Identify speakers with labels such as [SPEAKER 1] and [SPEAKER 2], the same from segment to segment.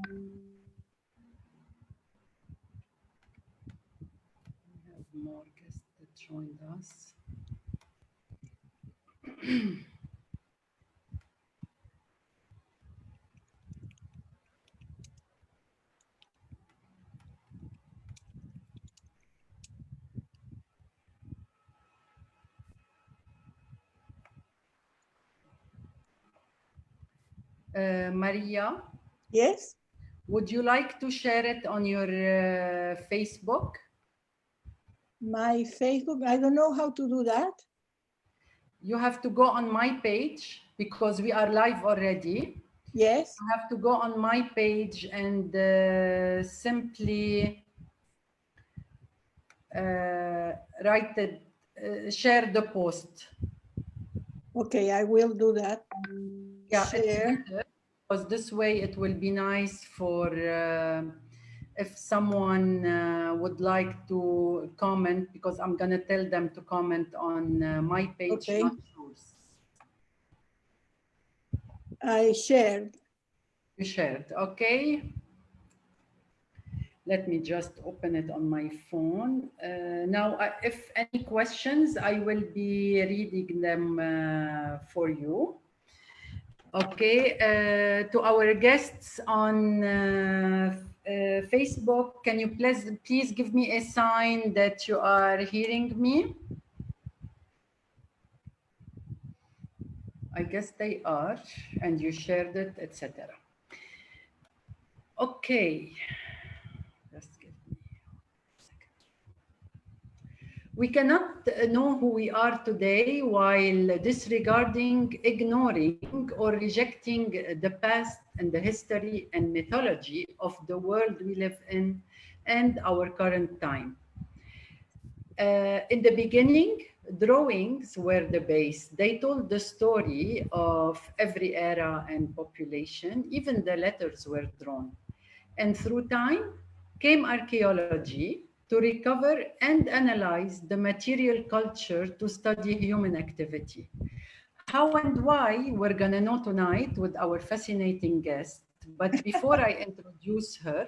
[SPEAKER 1] have more guests that joined us. Maria?
[SPEAKER 2] Yes?
[SPEAKER 1] Would you like to share it on your Facebook?
[SPEAKER 2] My Facebook, I don't know how to do that.
[SPEAKER 1] You have to go on my page because we are live already.
[SPEAKER 2] Yes.
[SPEAKER 1] You have to go on my page and simply write it, share the post.
[SPEAKER 2] Okay, I will do that.
[SPEAKER 1] Yeah,
[SPEAKER 2] Share.
[SPEAKER 1] because this way it will be nice for if someone would like to comment, because I'm going to tell them to comment on my page,
[SPEAKER 2] Okay.
[SPEAKER 1] not yours.
[SPEAKER 2] I shared.
[SPEAKER 1] You shared, okay. Let me just open it on my phone. Now, if any questions, I will be reading them for you. Okay, to our guests on Facebook, can you please give me a sign that you are hearing me? I guess they are, and you shared it, etc. Okay. Just give me a second. We cannot know who we are today while disregarding, ignoring, or rejecting the past and the history and mythology of the world we live in and our current time. In the beginning, drawings were the base. They told the story of every era and population. Even the letters were drawn. And through time came archaeology to recover and analyze the material culture to study human activity. How and why, we're going to know tonight with our fascinating guest. But before I introduce her,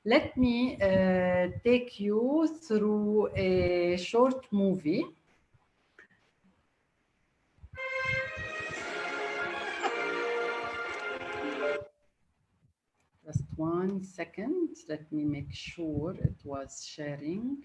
[SPEAKER 1] let me take you through a short movie. Just 1 second. Let me make sure it was sharing.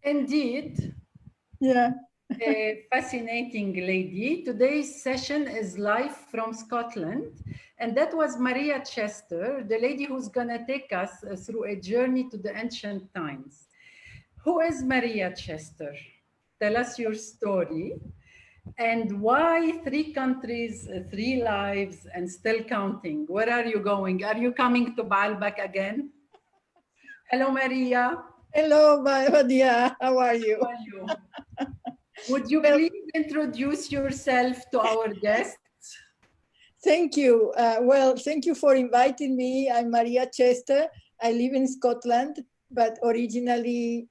[SPEAKER 1] Indeed.
[SPEAKER 2] Yeah.
[SPEAKER 1] A fascinating lady. Today's session is live from Scotland, and that was Maria Chester, the lady who's going to take us through a journey to the ancient times. Who is Maria Chester? Tell us your story, and why 3 countries, 3 lives, and still counting. Where are you going? Are you coming to Baalbek again? Hello, Maria.
[SPEAKER 2] Hello, Badia. How are you?
[SPEAKER 1] How are you? Would you please introduce yourself to our guests?
[SPEAKER 2] Thank you. Well, thank you for inviting me. I'm Maria Chester. I live in Scotland, but originally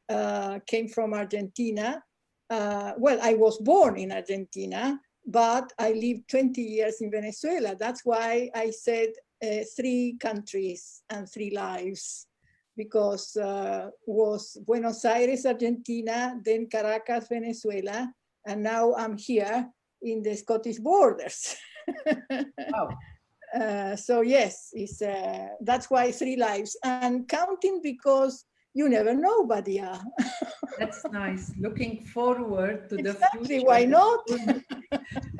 [SPEAKER 2] came from Argentina. Well, I was born in Argentina, but I lived 20 years in Venezuela. That's why I said 3 countries and 3 lives, because was Buenos Aires, Argentina, then Caracas, Venezuela, and now I'm here in the Scottish borders.
[SPEAKER 1] Wow.
[SPEAKER 2] So yes, it's, that's why 3 lives, and counting, because you never know, Badia.
[SPEAKER 1] That's nice. Looking forward to
[SPEAKER 2] Exactly,
[SPEAKER 1] the future.
[SPEAKER 2] why not?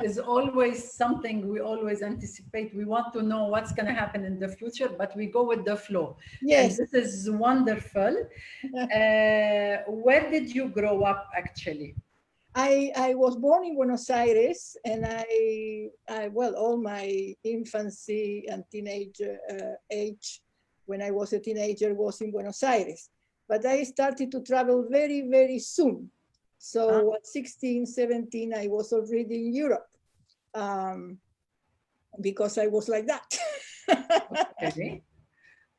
[SPEAKER 1] Is always something we always anticipate. We want to know what's going to happen in the future, but we go with the flow.
[SPEAKER 2] Yes.
[SPEAKER 1] And this is wonderful. Where did you grow up, actually?
[SPEAKER 2] I was born in Buenos Aires, and I well, all my infancy and teenage age, when I was a teenager, was in Buenos Aires. But I started to travel very, very soon. So at 16, 17, I was already in Europe, because I was like that.
[SPEAKER 1] Okay.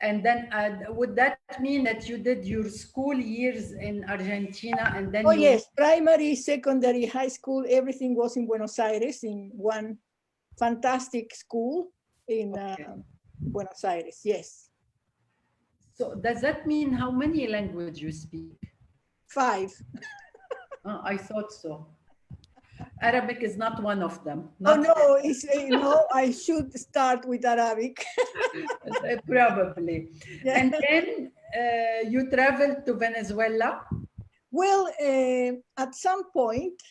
[SPEAKER 1] And then would that mean that you did your school years in Argentina and then
[SPEAKER 2] Oh
[SPEAKER 1] you...
[SPEAKER 2] yes, primary, secondary, high school, everything was in Buenos Aires, in one fantastic school in Buenos Aires, yes.
[SPEAKER 1] So does that mean how many languages you speak?
[SPEAKER 2] 5.
[SPEAKER 1] I thought so. Arabic is not one of them.
[SPEAKER 2] Oh no, it's, no, I should start with Arabic.
[SPEAKER 1] Probably.
[SPEAKER 2] Yeah.
[SPEAKER 1] And then you traveled to Venezuela?
[SPEAKER 2] Well, at some point,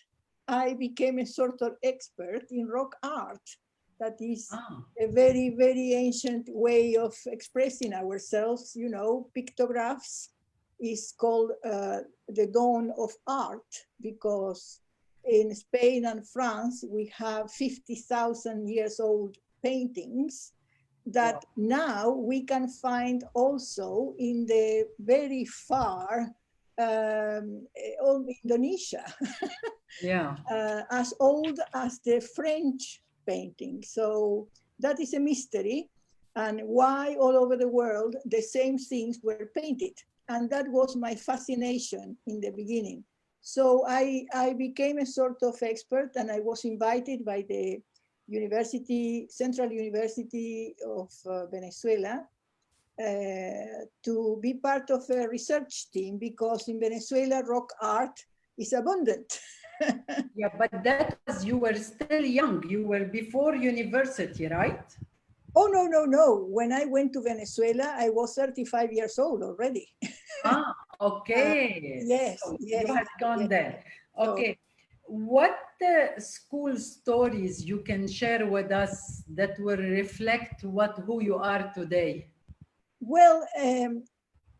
[SPEAKER 2] I became a sort of expert in rock art. That is a very, very ancient way of expressing ourselves. You know, pictographs is called the dawn of art, because in Spain and France, we have 50,000 years old paintings that now we can find also in the very far Indonesia, as old as the French painting. So that is a mystery, and why all over the world the same things were painted. And that was my fascination in the beginning. So I became a sort of expert, and I was invited by the Central University of Venezuela to be part of a research team, because in Venezuela, rock art is abundant.
[SPEAKER 1] Yeah, but that was, you were still young. You were before university, right?
[SPEAKER 2] Oh, no, no, no. When I went to Venezuela, I was 35 years old already.
[SPEAKER 1] Okay.
[SPEAKER 2] Yes,
[SPEAKER 1] so
[SPEAKER 2] yes.
[SPEAKER 1] You had gone there. Okay. So, what school stories you can share with us that will reflect who you are today?
[SPEAKER 2] Well,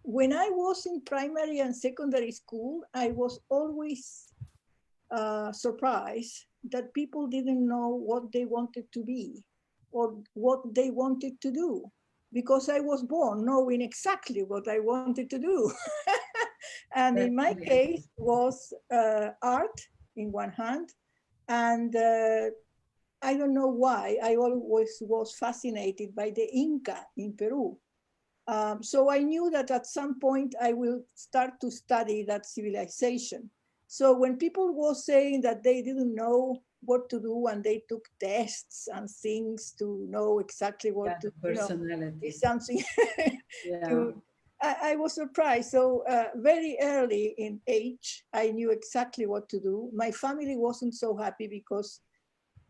[SPEAKER 2] when I was in primary and secondary school, I was always surprised that people didn't know what they wanted to be or what they wanted to do, because I was born knowing exactly what I wanted to do. And in my case was art in one hand, and I don't know why, I always was fascinated by the Inca in Peru. So I knew that at some point I will start to study that civilization. So when people were saying that they didn't know what to do and they took tests and things to know exactly what to do, is something I was surprised. So very early in age, I knew exactly what to do. My family wasn't so happy because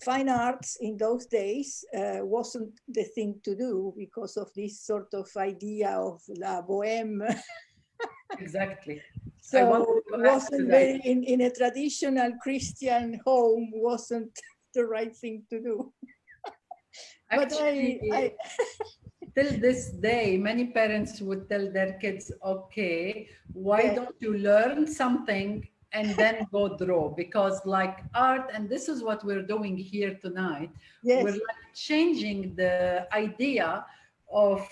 [SPEAKER 2] fine arts in those days wasn't the thing to do because of this sort of idea of la bohème.
[SPEAKER 1] Exactly.
[SPEAKER 2] So wasn't very, in a traditional Christian home, wasn't the right thing to do.
[SPEAKER 1] Actually, but till this day, many parents would tell their kids, okay, why don't you learn something and then go draw? Because like art, and this is what we're doing here tonight, we're like changing the idea of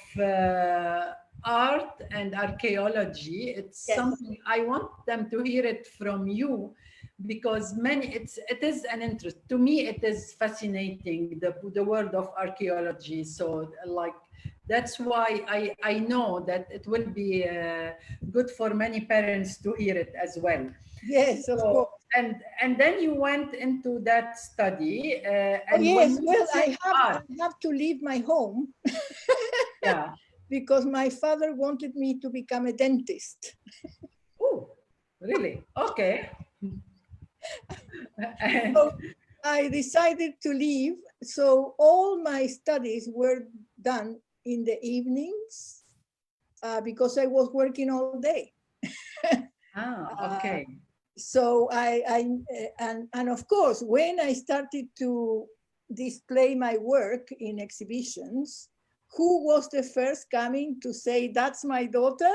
[SPEAKER 1] art and archaeology. It's something I want them to hear it from you, because it is an interest. To me, it is fascinating, the world of archaeology. So like, that's why I know that it will be good for many parents to hear it as well.
[SPEAKER 2] Yes, of course.
[SPEAKER 1] And then you went into that study.
[SPEAKER 2] And yes, well, I have to leave my home.
[SPEAKER 1] Yeah.
[SPEAKER 2] because my father wanted me to become a dentist.
[SPEAKER 1] Oh, really? Okay. And
[SPEAKER 2] So I decided to leave. So all my studies were done in the evenings because I was working all day.
[SPEAKER 1] okay.
[SPEAKER 2] So and of course, when I started to display my work in exhibitions, who was the first coming to say, that's my daughter?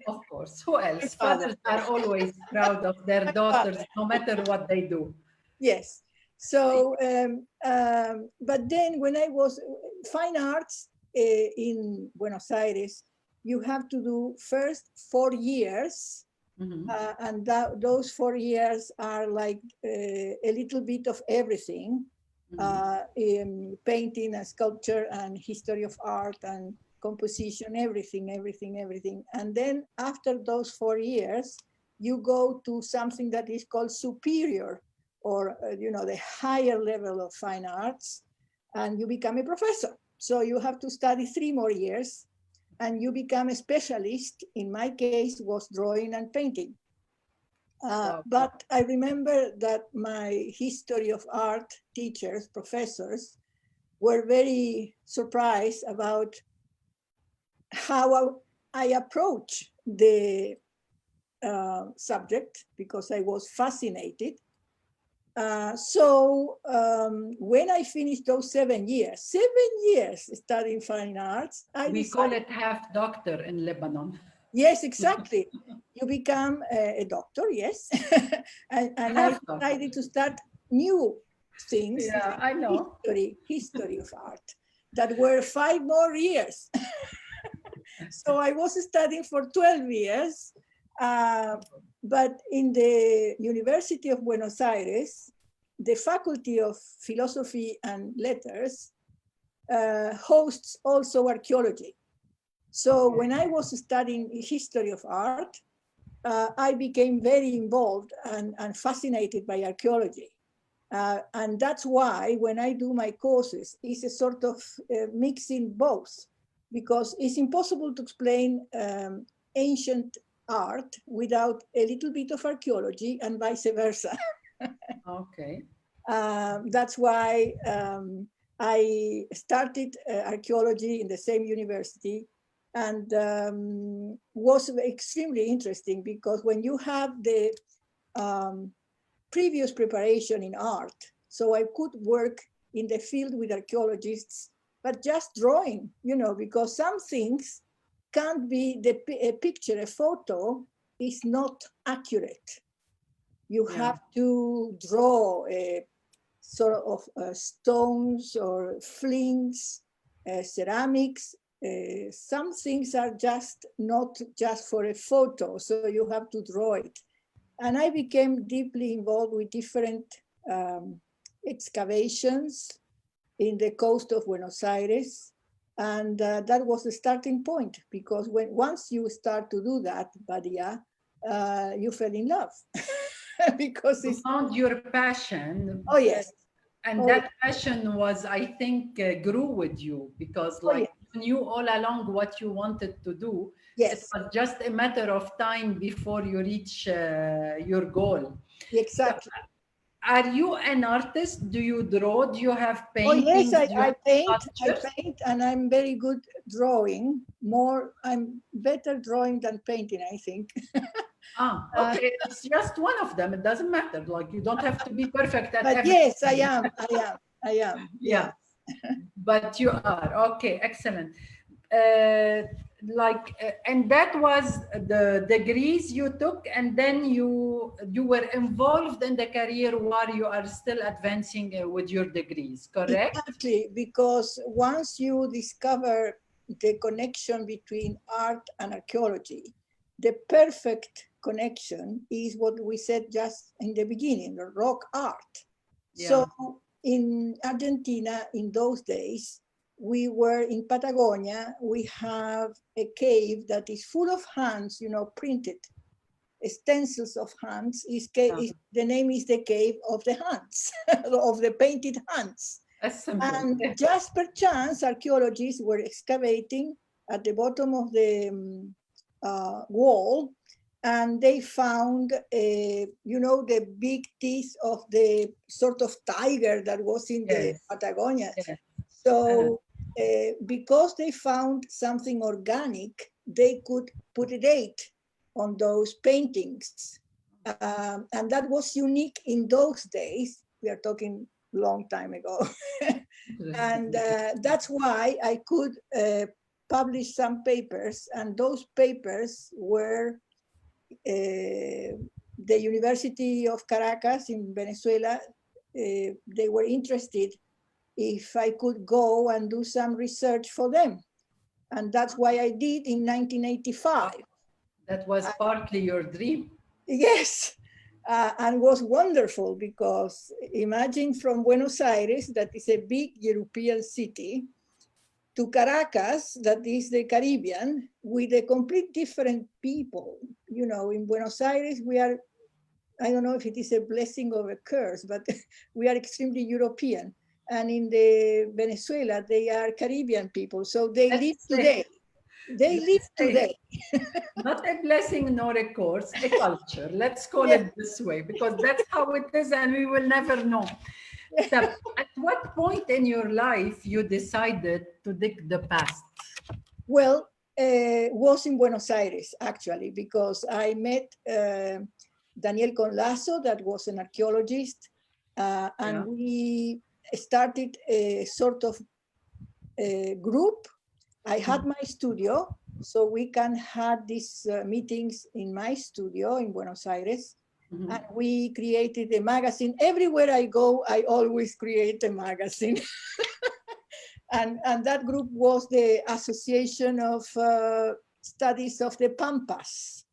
[SPEAKER 1] Of course. Who
[SPEAKER 2] My
[SPEAKER 1] else?
[SPEAKER 2] father.
[SPEAKER 1] Fathers are always proud of their daughters, no matter what they do.
[SPEAKER 2] Yes. So, but then when I was fine arts in Buenos Aires, you have to do first 4 years. And those 4 years are like a little bit of everything, in painting and sculpture and history of art and composition, everything. And then after those 4 years, you go to something that is called superior, or the higher level of fine arts, and you become a professor. So you have to study 3 more years, and you become a specialist. In my case, was drawing and painting. But I remember that my history of art teachers, professors, were very surprised about how I approach the subject, because I was fascinated. So when I finished those 7 years studying fine arts,
[SPEAKER 1] We call it half doctor in Lebanon.
[SPEAKER 2] Yes, exactly. You become a doctor, yes. and I decided to start new things.
[SPEAKER 1] Yeah, I know.
[SPEAKER 2] History of art, that were 5 more years. So I was studying for 12 years. But in the University of Buenos Aires, the Faculty of Philosophy and Letters hosts also archaeology. So when I was studying history of art, I became very involved and fascinated by archaeology. And that's why when I do my courses, it's a sort of mixing both, because it's impossible to explain ancient art without a little bit of archaeology, and vice versa.
[SPEAKER 1] Okay.
[SPEAKER 2] That's why I started archaeology in the same university, and was extremely interesting, because when you have the previous preparation in art, so I could work in the field with archaeologists, but just drawing, because some things can't be, a picture, a photo is not accurate. You have to draw a sort of stones or flints, ceramics. Some things are just not just for a photo, so you have to draw it. And I became deeply involved with different excavations in the coast of Buenos Aires. And that was the starting point, because once you start to do that, Badia, you fell in love. Because
[SPEAKER 1] you found your passion.
[SPEAKER 2] Oh, yes.
[SPEAKER 1] And that passion was, I think, grew with you, because you knew all along what you wanted to do.
[SPEAKER 2] Yes.
[SPEAKER 1] It was just a matter of time before you reach your goal.
[SPEAKER 2] Exactly.
[SPEAKER 1] So, are you an artist? Do you draw? Do you have
[SPEAKER 2] Oh,
[SPEAKER 1] paintings?
[SPEAKER 2] yes, I paint, and I'm very good drawing. I'm better drawing than painting, I think.
[SPEAKER 1] Okay, it's just one of them. It doesn't matter. Like, you don't have to be perfect at everything.
[SPEAKER 2] Yes, I am.
[SPEAKER 1] Yeah. But you are. Okay, excellent. And that was the degrees you took, and then you were involved in the career while you are still advancing with your degrees, correct?
[SPEAKER 2] Exactly, because once you discover the connection between art and archaeology, the perfect connection is what we said just in the beginning, the rock art. So in Argentina, in those days, we were in Patagonia, we have a cave that is full of hands, printed, stencils of hands. The name is the Cave of the Hands, of the painted hands. And just per chance, archaeologists were excavating at the bottom of the wall, and they found, you know, the big teeth of the sort of tiger that was in the Patagonia.
[SPEAKER 1] Yes.
[SPEAKER 2] So because they found something organic, they could put a date on those paintings. And that was unique in those days. We are talking long time ago. And that's why I could publish some papers, and those papers were the University of Caracas in Venezuela. They were interested if I could go and do some research for them. And that's why I did in 1985.
[SPEAKER 1] That was partly your dream.
[SPEAKER 2] Yes, and was wonderful, because imagine from Buenos Aires, that is a big European city, to Caracas, that is the Caribbean, with a complete different people. You know, in Buenos Aires, we are, I don't know if it is a blessing or a curse, but we are extremely European. And in the Venezuela, they are Caribbean people. So they live today. They live today.
[SPEAKER 1] Not a blessing nor a curse, a culture. Let's call it this way, because that's how it is, and we will never know. So, at what point in your life you decided to dig the past?
[SPEAKER 2] Well, was in Buenos Aires, actually, because I met Daniel Conlazo, that was an archaeologist, and we started a sort of group. I had my studio, so we can have these meetings in my studio in Buenos Aires. And we created a magazine. Everywhere I go, I always create a magazine. and that group was the Association of Studies of the Pampas.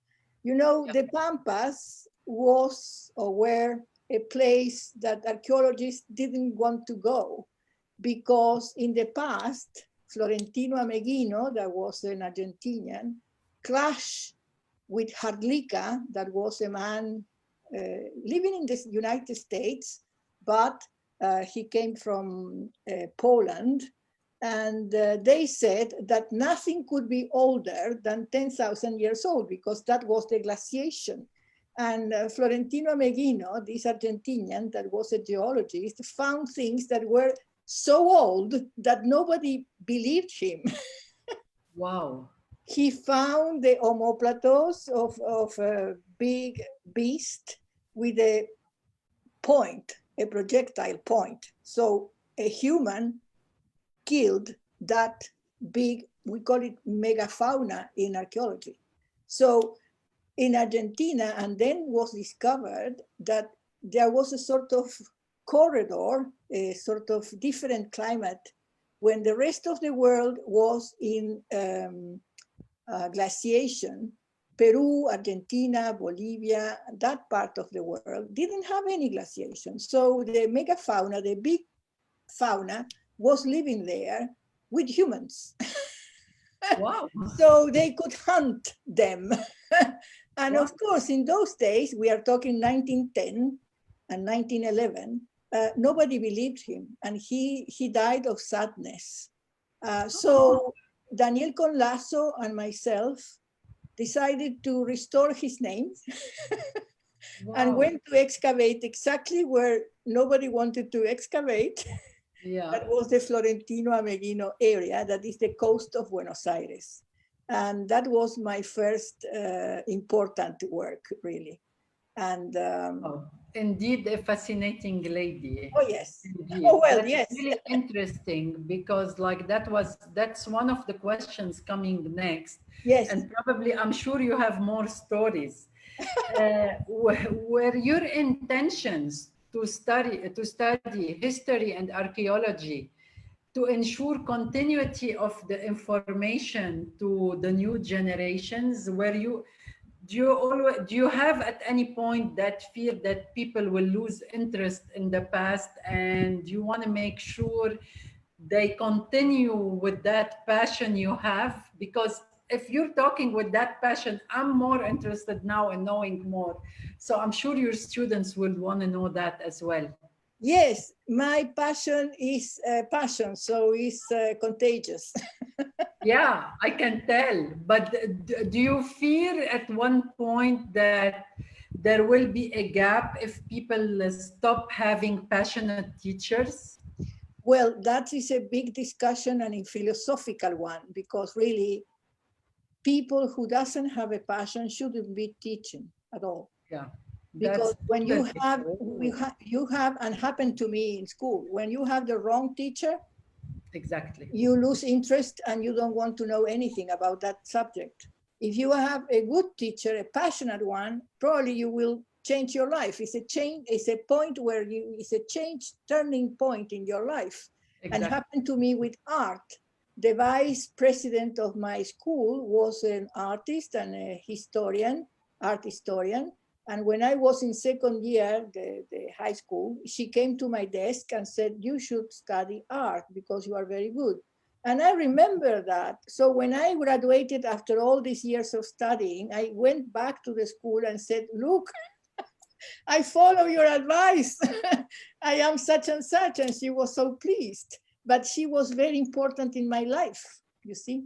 [SPEAKER 2] You know, the Pampas was or were a place that archaeologists didn't want to go, because in the past, Florentino Ameghino, that was an Argentinian, clashed with Hrdlicka, that was a man living in the United States, but he came from Poland. And they said that nothing could be older than 10,000 years old, because that was the glaciation. And Florentino Ameghino, this Argentinian that was a geologist, found things that were so old that nobody believed him.
[SPEAKER 1] Wow.
[SPEAKER 2] He found the omoplatos of a big beast with a point, a projectile point. So a human killed that big, we call it megafauna in archaeology. So in Argentina, and then was discovered that there was a sort of corridor, a sort of different climate, when the rest of the world was in glaciation. Peru, Argentina, Bolivia, that part of the world didn't have any glaciation. So the megafauna, the big fauna, was living there with humans.
[SPEAKER 1] Wow.
[SPEAKER 2] So they could hunt them. And of course, in those days, we are talking 1910 and 1911, nobody believed him, and he died of sadness. So Daniel Conlazo and myself decided to restore his name and went to excavate exactly where nobody wanted to excavate. That was the Florentino Ameghino area, that is the coast of Buenos Aires. And that was my first important work, really. And
[SPEAKER 1] indeed, a fascinating lady.
[SPEAKER 2] Oh yes.
[SPEAKER 1] Indeed.
[SPEAKER 2] Oh well,
[SPEAKER 1] that's
[SPEAKER 2] yes.
[SPEAKER 1] Really interesting, because like that's one of the questions coming next.
[SPEAKER 2] Yes.
[SPEAKER 1] And probably I'm sure you have more stories. Were your intentions to study history and archaeology to ensure continuity of the information to the new generations? Do you have at any point that fear that people will lose interest in the past, and you want to make sure they continue with that passion you have? Because if you're talking with that passion, I'm more interested now in knowing more. So I'm sure your students will want to know that as well.
[SPEAKER 2] Yes, my passion is passion, so it's contagious.
[SPEAKER 1] Yeah, I can tell. But do you fear at one point that there will be a gap if people stop having passionate teachers?
[SPEAKER 2] Well, that is a big discussion and a philosophical one, because really people who doesn't have a passion shouldn't be teaching at all.
[SPEAKER 1] Yeah,
[SPEAKER 2] Because
[SPEAKER 1] that's
[SPEAKER 2] when
[SPEAKER 1] totally true.
[SPEAKER 2] you have, and happened to me in school, when you have the wrong teacher,
[SPEAKER 1] Exactly.
[SPEAKER 2] you lose interest and you don't want to know anything about that subject. If you have a good teacher, a passionate one, probably you will change your life. It's a change, it's a point where it's a change, turning point in your life. And
[SPEAKER 1] Exactly.
[SPEAKER 2] happened to me with art. The vice president of my school was an artist and a historian, art historian. And when I was in second year, the high school, she came to my desk and said, you should study art because you are very good. And I remember that. So when I graduated after all these years of studying, I went back to the school and said, look, I follow your advice. I am such and such. And she was so pleased. But she was very important in my life, you see.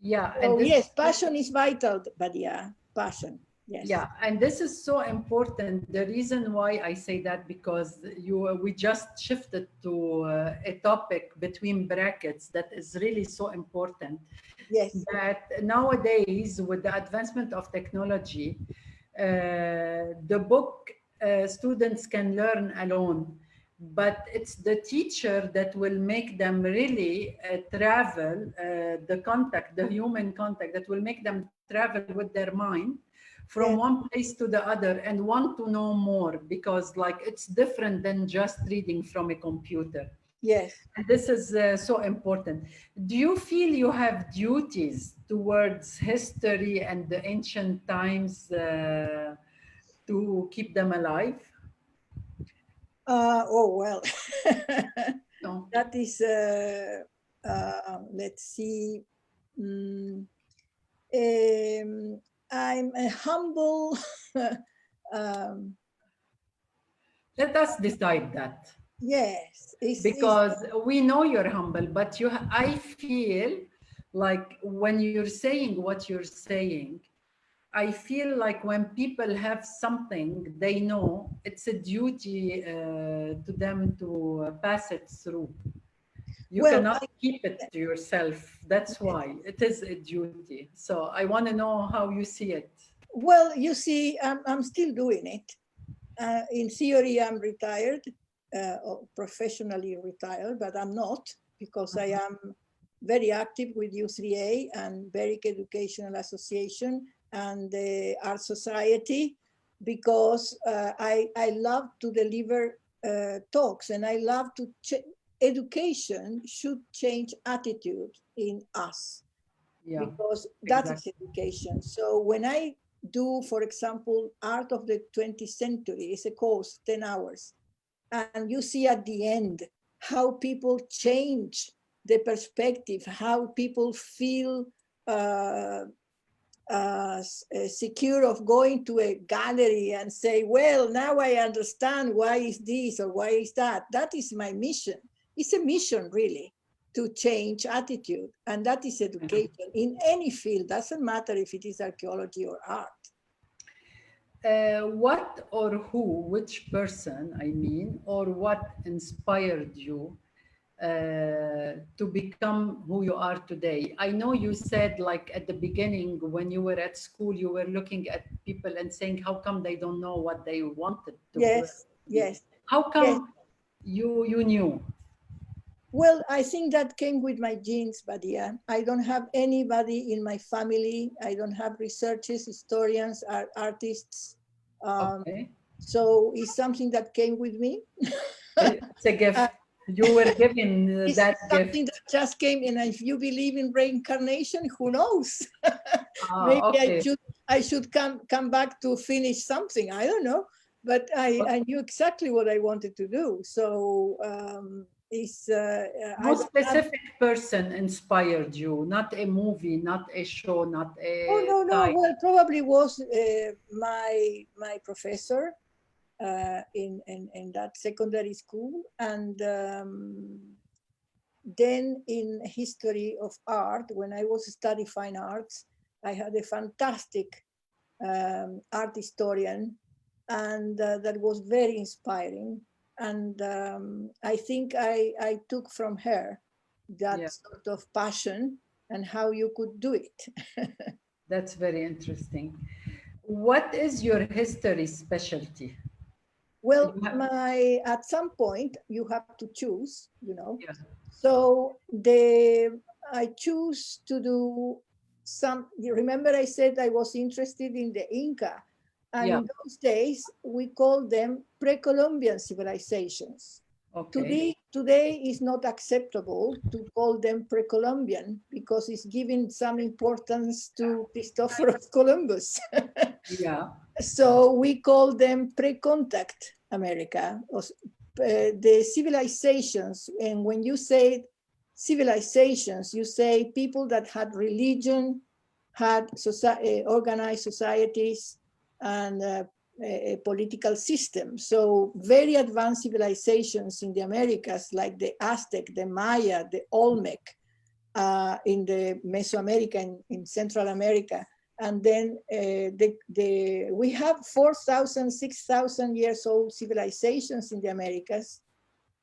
[SPEAKER 1] Yeah, and
[SPEAKER 2] So
[SPEAKER 1] this
[SPEAKER 2] yes, passion is vital, but yeah, passion. Yes.
[SPEAKER 1] yeah, and this is so important. The reason why I say that, because we just shifted to a topic between brackets that is really so important.
[SPEAKER 2] Yes.
[SPEAKER 1] That nowadays, with the advancement of technology, the book students can learn alone, but it's the teacher that will make them really travel, the contact, the human contact, that will make them travel with their mind from
[SPEAKER 2] Yes.
[SPEAKER 1] one place to the other and want to know more, because like it's different than just reading from a computer.
[SPEAKER 2] Yes.
[SPEAKER 1] And this is so important. Do you feel you have duties towards history and the ancient times to keep them alive?
[SPEAKER 2] Oh, well,
[SPEAKER 1] No.
[SPEAKER 2] that is, let's see. Mm, I'm a humble, um,
[SPEAKER 1] Let us decide that,
[SPEAKER 2] yes, it's,
[SPEAKER 1] because we know you're humble, but I feel like when you're saying what you're saying, I feel like when people have something they know, it's a duty to them to pass it through. You
[SPEAKER 2] well,
[SPEAKER 1] cannot keep it to yourself. That's why it is a duty. So I want to know how you see it.
[SPEAKER 2] well, you see, I'm still doing it. In theory, I'm retired, or professionally retired, but I'm not, because I am very active with U3A and Berwick Educational Association and the Art Society, because I love to deliver talks, and I love to, education should change attitude in us,
[SPEAKER 1] Yeah,
[SPEAKER 2] because that is
[SPEAKER 1] exactly.
[SPEAKER 2] education. So when I do, for example, Art of the 20th Century, it's a course, 10 hours, and you see at the end how people change the perspective, how people feel uh, secure of going to a gallery and say, well, now I understand why is this or why is that. That is my mission. It's a mission, really, to change attitude. And that is education in any field. Doesn't matter if it is archaeology or art.
[SPEAKER 1] What or who, which person, I mean, or what inspired you to become who you are today? I know you said, like at the beginning, when you were at school, you were looking at people and saying, how come they don't know what they wanted to
[SPEAKER 2] Yes,
[SPEAKER 1] be?
[SPEAKER 2] yes,
[SPEAKER 1] How
[SPEAKER 2] yes.
[SPEAKER 1] come you knew?
[SPEAKER 2] Well, I think that came with my genes, Badia. I don't have anybody in my family. I don't have researchers, historians, artists. Um,
[SPEAKER 1] Okay.
[SPEAKER 2] so it's something that came with me.
[SPEAKER 1] It's a
[SPEAKER 2] Uh,
[SPEAKER 1] gift. You were given
[SPEAKER 2] it's
[SPEAKER 1] that
[SPEAKER 2] something
[SPEAKER 1] gift.
[SPEAKER 2] that just came in. And if you believe in reincarnation, who knows?
[SPEAKER 1] Ah,
[SPEAKER 2] Maybe
[SPEAKER 1] okay.
[SPEAKER 2] I should come back to finish something. I don't know. But I knew exactly what I wanted to do. So it's I
[SPEAKER 1] No
[SPEAKER 2] don't have.
[SPEAKER 1] specific person inspired you, not a movie, not a show, not
[SPEAKER 2] Oh,
[SPEAKER 1] a
[SPEAKER 2] no, no.
[SPEAKER 1] time.
[SPEAKER 2] Well, probably was my professor in that secondary school, and then in history of art, when I was studying fine arts, I had a fantastic art historian, and that was very inspiring. And I think I took from her that sort of passion and how you could do it.
[SPEAKER 1] That's very interesting. What is your history specialty?
[SPEAKER 2] Well, at some point you have to choose, you know.
[SPEAKER 1] Yeah.
[SPEAKER 2] So I choose to do some. You remember I said I was interested in the Inca, and in those days we called them pre-Columbian civilizations.
[SPEAKER 1] Okay.
[SPEAKER 2] Today is not acceptable to call them pre-Columbian because it's giving some importance to Christopher Columbus.
[SPEAKER 1] Yeah.
[SPEAKER 2] So we call them pre-contact America, the civilizations. And when you say civilizations, you say people that had religion, had organized societies, and a political system. So very advanced civilizations in the Americas, like the Aztec, the Maya, the Olmec, in the Mesoamerica, in Central America. And then we have 4,000, 6,000 years old civilizations in the Americas.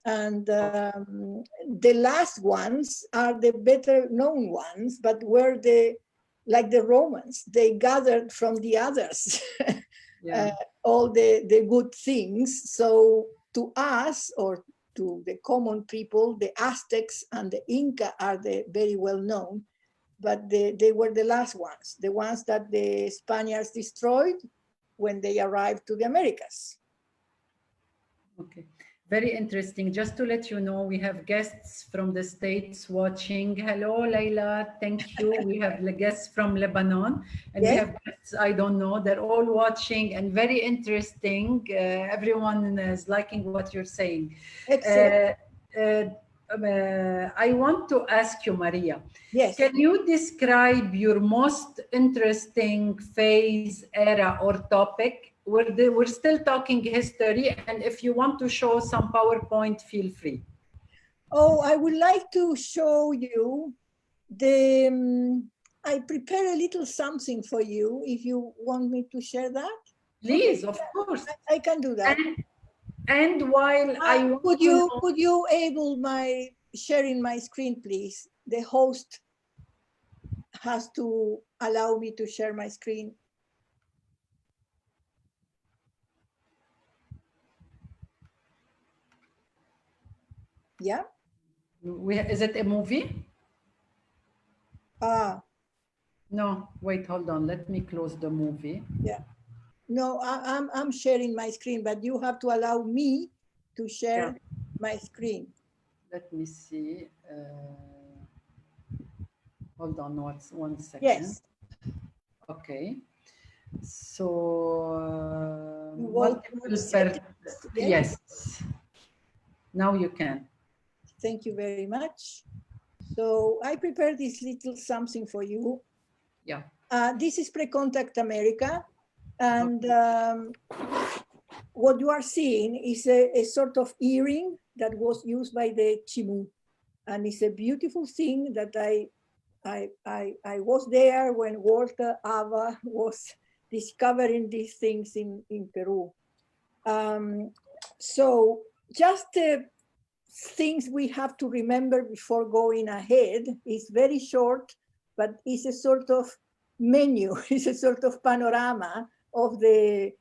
[SPEAKER 2] And the last ones are the better known ones, but were like the Romans, they gathered from the others. All the good things. So to us, or to the common people, the Aztecs and the Inca are very well known, but they were the last ones, the ones that the Spaniards destroyed when they arrived to the Americas.
[SPEAKER 1] Okay. Very interesting. Just to let you know, we have guests from the States watching. Hello, Layla. Thank you. We have the guests from Lebanon, and we have guests, I don't know, they're all watching and very interesting. Everyone is liking what you're saying.
[SPEAKER 2] Excellent.
[SPEAKER 1] I want to ask you, Maria.
[SPEAKER 2] Yes.
[SPEAKER 1] Can you describe your most interesting phase, era, or topic? We're still talking history, and if you want to show some PowerPoint, feel free.
[SPEAKER 2] Oh, I would like to show you I prepare a little something for you, if you want me to share that.
[SPEAKER 1] Please, of course.
[SPEAKER 2] I can do that.
[SPEAKER 1] And while
[SPEAKER 2] could you able my sharing my screen, please? The host has to allow me to share my screen. Yeah.
[SPEAKER 1] Is it a movie? No, wait, hold on. Let me close the movie.
[SPEAKER 2] Yeah. No, I'm sharing my screen, but you have to allow me to share my screen.
[SPEAKER 1] Let me see. Hold on, one second.
[SPEAKER 2] Yes.
[SPEAKER 1] Okay. So, yes. Now you can.
[SPEAKER 2] Thank you very much. So I prepared this little something for you.
[SPEAKER 1] Yeah.
[SPEAKER 2] This is Pre-Contact America. And what you are seeing is a sort of earring that was used by the Chimu. And it's a beautiful thing that I was there when Walter Ava was discovering these things in Peru. So just things we have to remember before going ahead is very short, but it's a sort of menu, it's a sort of panorama of the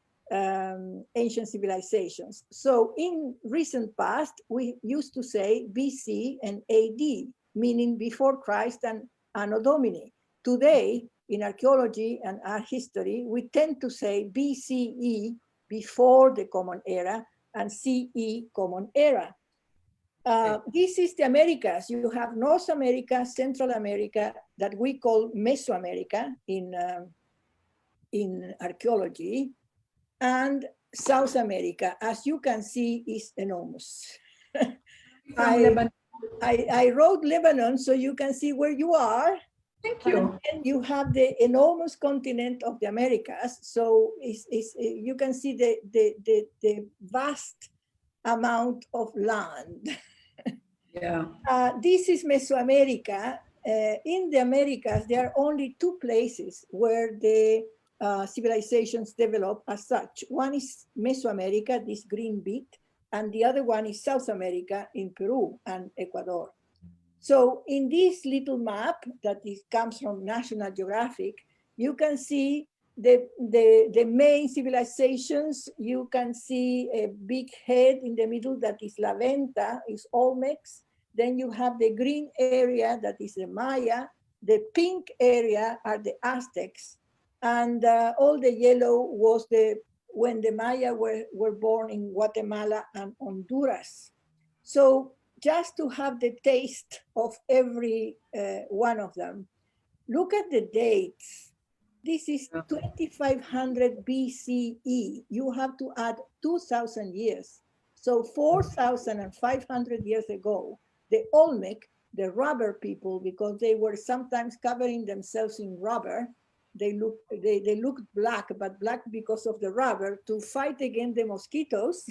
[SPEAKER 2] ancient civilizations. So in recent past, we used to say BC and AD, meaning before Christ and Anno Domini. Today, in archaeology and art history, we tend to say BCE, before the Common Era, and CE, Common Era. This is the Americas. You have North America, Central America, that we call Mesoamerica in archaeology, and South America, as you can see, is enormous. I wrote Lebanon so you can see where you are.
[SPEAKER 1] Thank you.
[SPEAKER 2] And you have the enormous continent of the Americas. So you can see the vast amount of land.
[SPEAKER 1] Yeah.
[SPEAKER 2] This is Mesoamerica. In the Americas, there are only two places where the civilizations develop as such. One is Mesoamerica, this green bit, and the other one is South America in Peru and Ecuador. So in this little map that comes from National Geographic, you can see the main civilizations. You can see a big head in the middle that is La Venta, is Olmecs. Then you have the green area that is the Maya. The pink area are the Aztecs. And all the yellow was when the Maya were born in Guatemala and Honduras. So just to have the taste of every one of them, look at the dates. This is 2500 BCE. You have to add 2000 years. So 4,500 years ago, the Olmec, the rubber people, because they were sometimes covering themselves in rubber, they looked black, but black because of the rubber, to fight against the mosquitoes.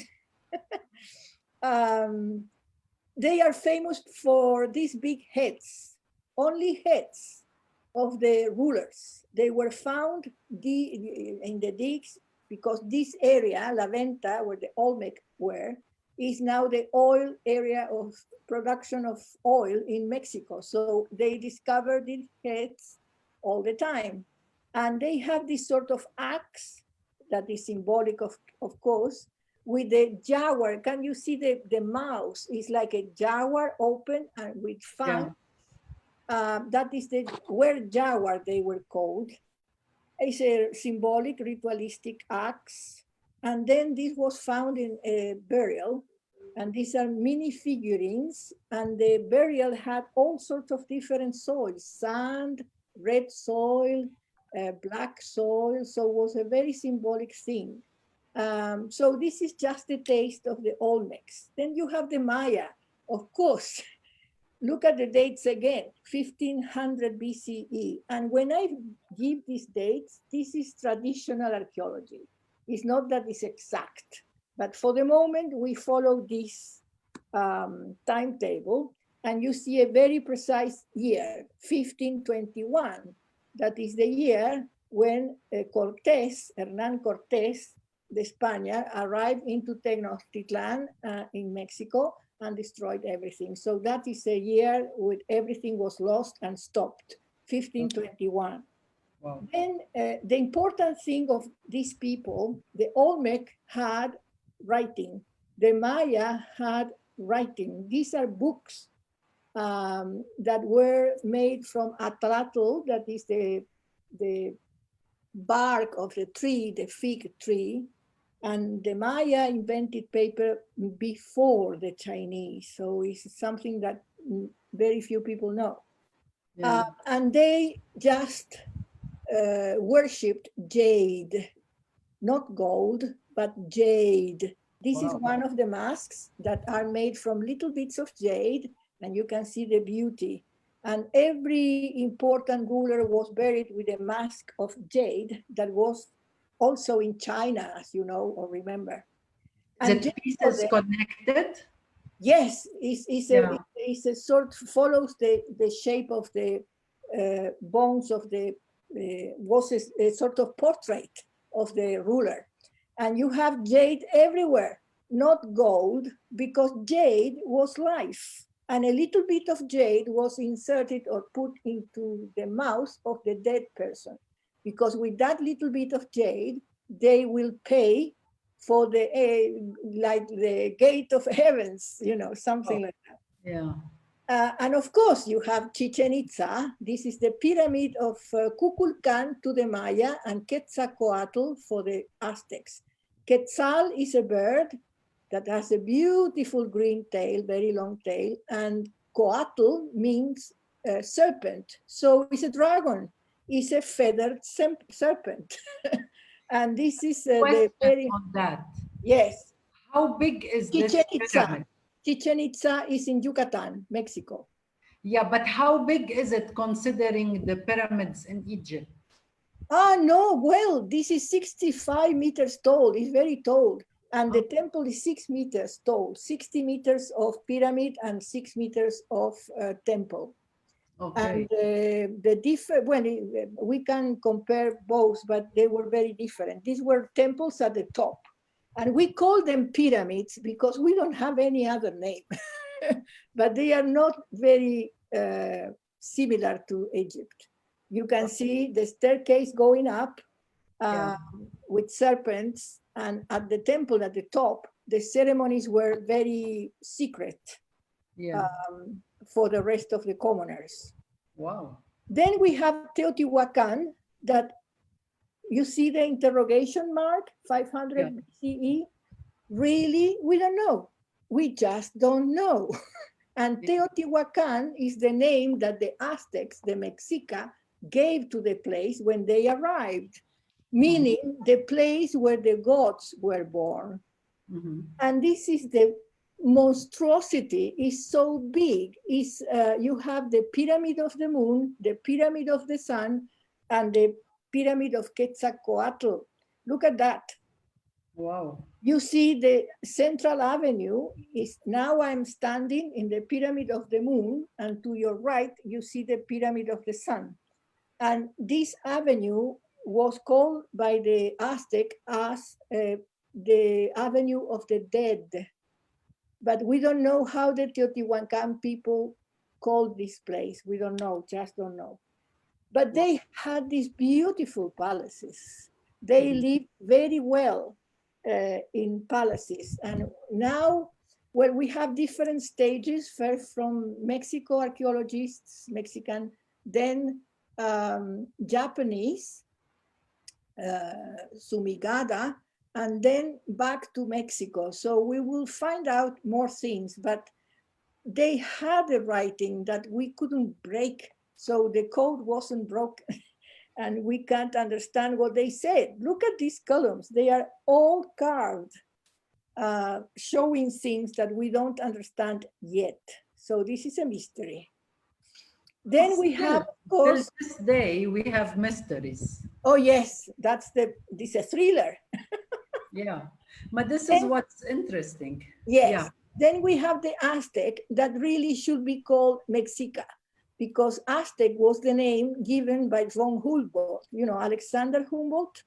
[SPEAKER 2] They are famous for these big heads, only heads of the rulers. They were found in the digs because this area, La Venta, where the Olmec were, is now the oil area of production of oil in Mexico. So they discovered these heads all the time. And they have this sort of axe that is symbolic, of course, with the jaguar. Can you see the mouse is like a jaguar open and with fangs? Yeah. That is the were jaguar, they were called. It's a symbolic ritualistic axe. And then this was found in a burial. And these are mini figurines. And the burial had all sorts of different soils, sand, red soil, black soil. So it was a very symbolic thing. So this is just a taste of the Olmecs. Then you have the Maya, of course. Look at the dates again, 1500 BCE. And when I give these dates, this is traditional archaeology. It's not that it's exact, but for the moment, we follow this timetable, and you see a very precise year, 1521. That is the year when Hernán Cortés, the Spaniard, arrived into Tenochtitlan in Mexico and destroyed everything. So that is a year when everything was lost and stopped, 1521. Wow. Then the important thing of these people, the Olmec had writing, the Maya had writing. These are books that were made from atlatl, that is the bark of the tree, the fig tree. And the Maya invented paper before the Chinese. So it's something that very few people know. Yeah. And they just worshipped jade, not gold, but jade. This is one of the masks that are made from little bits of jade, and you can see the beauty. And every important ruler was buried with a mask of jade that was also in China, as you know or remember. And
[SPEAKER 1] the pieces connected?
[SPEAKER 2] Yes, it's a sort, follows the shape of the bones of the, was a sort of portrait of the ruler. And you have jade everywhere, not gold, because jade was life. And a little bit of jade was inserted or put into the mouth of the dead person. Because with that little bit of jade, they will pay for the, like the gate of heavens, you know, something like that.
[SPEAKER 1] Yeah.
[SPEAKER 2] And of course, you have Chichen Itza. This is the pyramid of Kukulkan to the Maya and Quetzalcoatl for the Aztecs. Quetzal is a bird that has a beautiful green tail, very long tail, and Coatl means serpent. So it's a dragon. It's a feathered serpent. And this is the very...
[SPEAKER 1] on that.
[SPEAKER 2] Yes.
[SPEAKER 1] How big is
[SPEAKER 2] Chichen
[SPEAKER 1] this
[SPEAKER 2] Itza.
[SPEAKER 1] pyramid?
[SPEAKER 2] Chichen Itza is in Yucatan, Mexico.
[SPEAKER 1] Yeah, but how big is it considering the pyramids in Egypt?
[SPEAKER 2] Ah, no, well, this is 65 meters tall. It's very tall. And the temple is 6 meters tall, 60 meters of pyramid and 6 meters of temple.
[SPEAKER 1] Okay.
[SPEAKER 2] And we can compare both, but they were very different. These were temples at the top. And we call them pyramids because we don't have any other name. But they are not very similar to Egypt. You can see the staircase going up with serpents, and at the temple at the top, the ceremonies were very secret for the rest of the commoners.
[SPEAKER 1] Wow.
[SPEAKER 2] Then we have Teotihuacan, that you see the interrogation mark, 500 BCE. Really, we don't know. We just don't know. And Teotihuacan is the name that the Aztecs, the Mexica, gave to the place when they arrived, meaning the place where the gods were born. And this is the monstrosity, is so big. You have the pyramid of the moon, the pyramid of the sun, and the pyramid of Quetzalcoatl. Look at that.
[SPEAKER 1] Wow.
[SPEAKER 2] You see the central avenue is, now I'm standing in the pyramid of the moon, and to your right, you see the pyramid of the sun. And this avenue was called by the Aztec as the Avenue of the Dead. But we don't know how the Teotihuacan people called this place. We don't know, just don't know. But they had these beautiful palaces. They lived very well in palaces. And now, well, we have different stages, first from Mexico archaeologists, Mexican, then Japanese, Sumigada, and then back to Mexico. So we will find out more things, but they had a writing that we couldn't break. So the code wasn't broken and we can't understand what they said. Look at these columns. They are all carved, showing things that we don't understand yet. So this is a mystery. Then we have, of course,
[SPEAKER 1] till this day, we have mysteries.
[SPEAKER 2] Oh yes, this is a thriller.
[SPEAKER 1] Yeah, but this is what's interesting.
[SPEAKER 2] Yes.
[SPEAKER 1] Yeah.
[SPEAKER 2] Then we have the Aztec that really should be called Mexica, because Aztec was the name given by von Humboldt, Alexander Humboldt,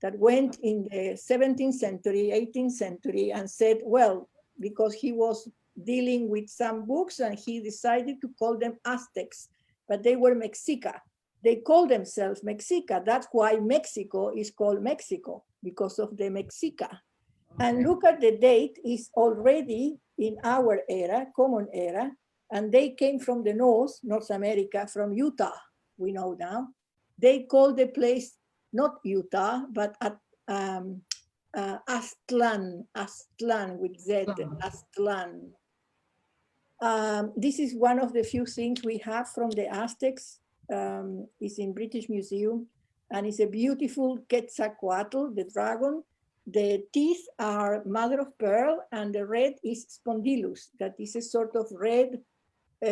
[SPEAKER 2] that went in the 17th century, 18th century, and said, well, because he was dealing with some books and he decided to call them Aztecs, but they were Mexica. They call themselves Mexica. That's why Mexico is called Mexico, because of the Mexica. Okay. And look at the date, is already in our era, common era, and they came from the North America, from Utah, we know now. They call the place not Utah, but Aztlan with Z, Aztlan. This is one of the few things we have from the Aztecs. It's in British Museum, and it's a beautiful Quetzalcoatl, the dragon. The teeth are mother of pearl, and the red is spondylus. That is a sort of red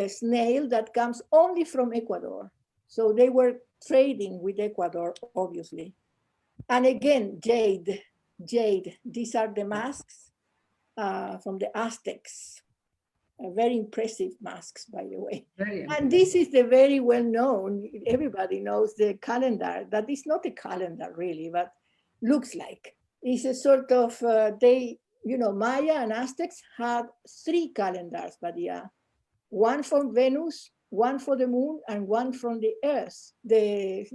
[SPEAKER 2] snail that comes only from Ecuador. So they were trading with Ecuador, obviously. And again, jade. These are the masks from the Aztecs. Very impressive masks, by the way. And this is the very well known, everybody knows the calendar. That is not a calendar really, but looks like. It's a sort of, Maya and Aztecs had 3 calendars, Badia. One from Venus, one for the moon, and one from the earth. The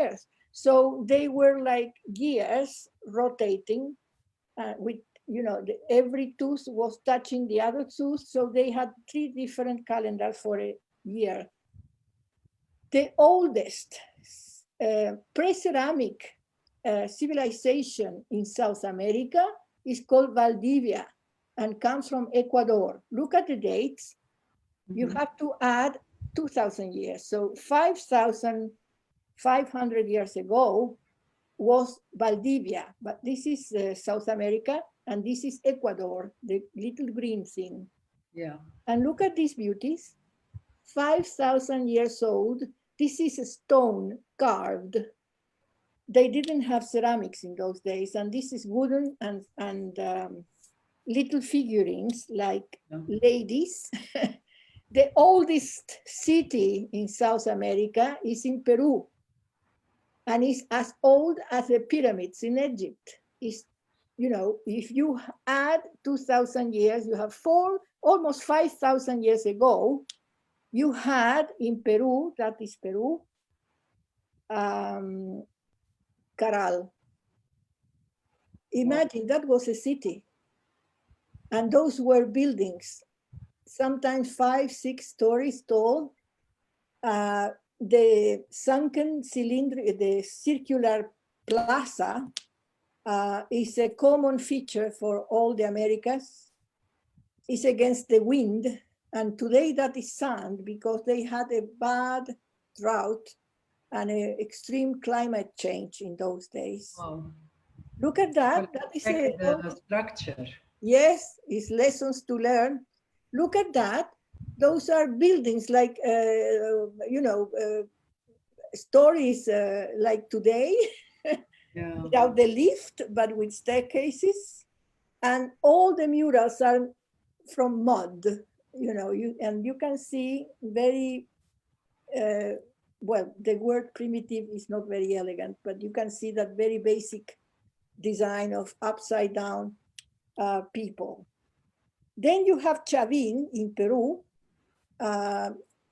[SPEAKER 2] earth. So they were like gears rotating with, every tooth was touching the other tooth. So they had 3 different calendars for a year. The oldest pre-ceramic civilization in South America is called Valdivia and comes from Ecuador. Look at the dates. You have to add 2,000 years. So 5,500 years ago was Valdivia, but this is South America, and this is Ecuador, the little green thing.
[SPEAKER 1] Yeah.
[SPEAKER 2] And look at these beauties. 5,000 years old. This is a stone carved. they didn't have ceramics in those days. And this is wooden and little figurines like ladies. The oldest city in South America is in Peru, and is as old as the pyramids in Egypt. Is, you know, if you add 2,000 years, you have almost 5,000 years ago, you had in Peru, that is Peru, Caral. Imagine that was a city. And those were buildings, sometimes 5, 6 stories tall. The sunken cylinder, the circular plaza is a common feature for all the Americas. It's against the wind. And today that is sand because they had a bad drought and an extreme climate change in those days.
[SPEAKER 1] Wow.
[SPEAKER 2] Look at that. That is
[SPEAKER 1] the structure.
[SPEAKER 2] Yes, it's lessons to learn. Look at that. Those are buildings like, you know, stories like today, without the lift, but with staircases. And all the murals are from mud, you know, and you can see very, well, the word primitive is not very elegant, but you can see that very basic design of upside down people. Then you have CHAVIN in Peru.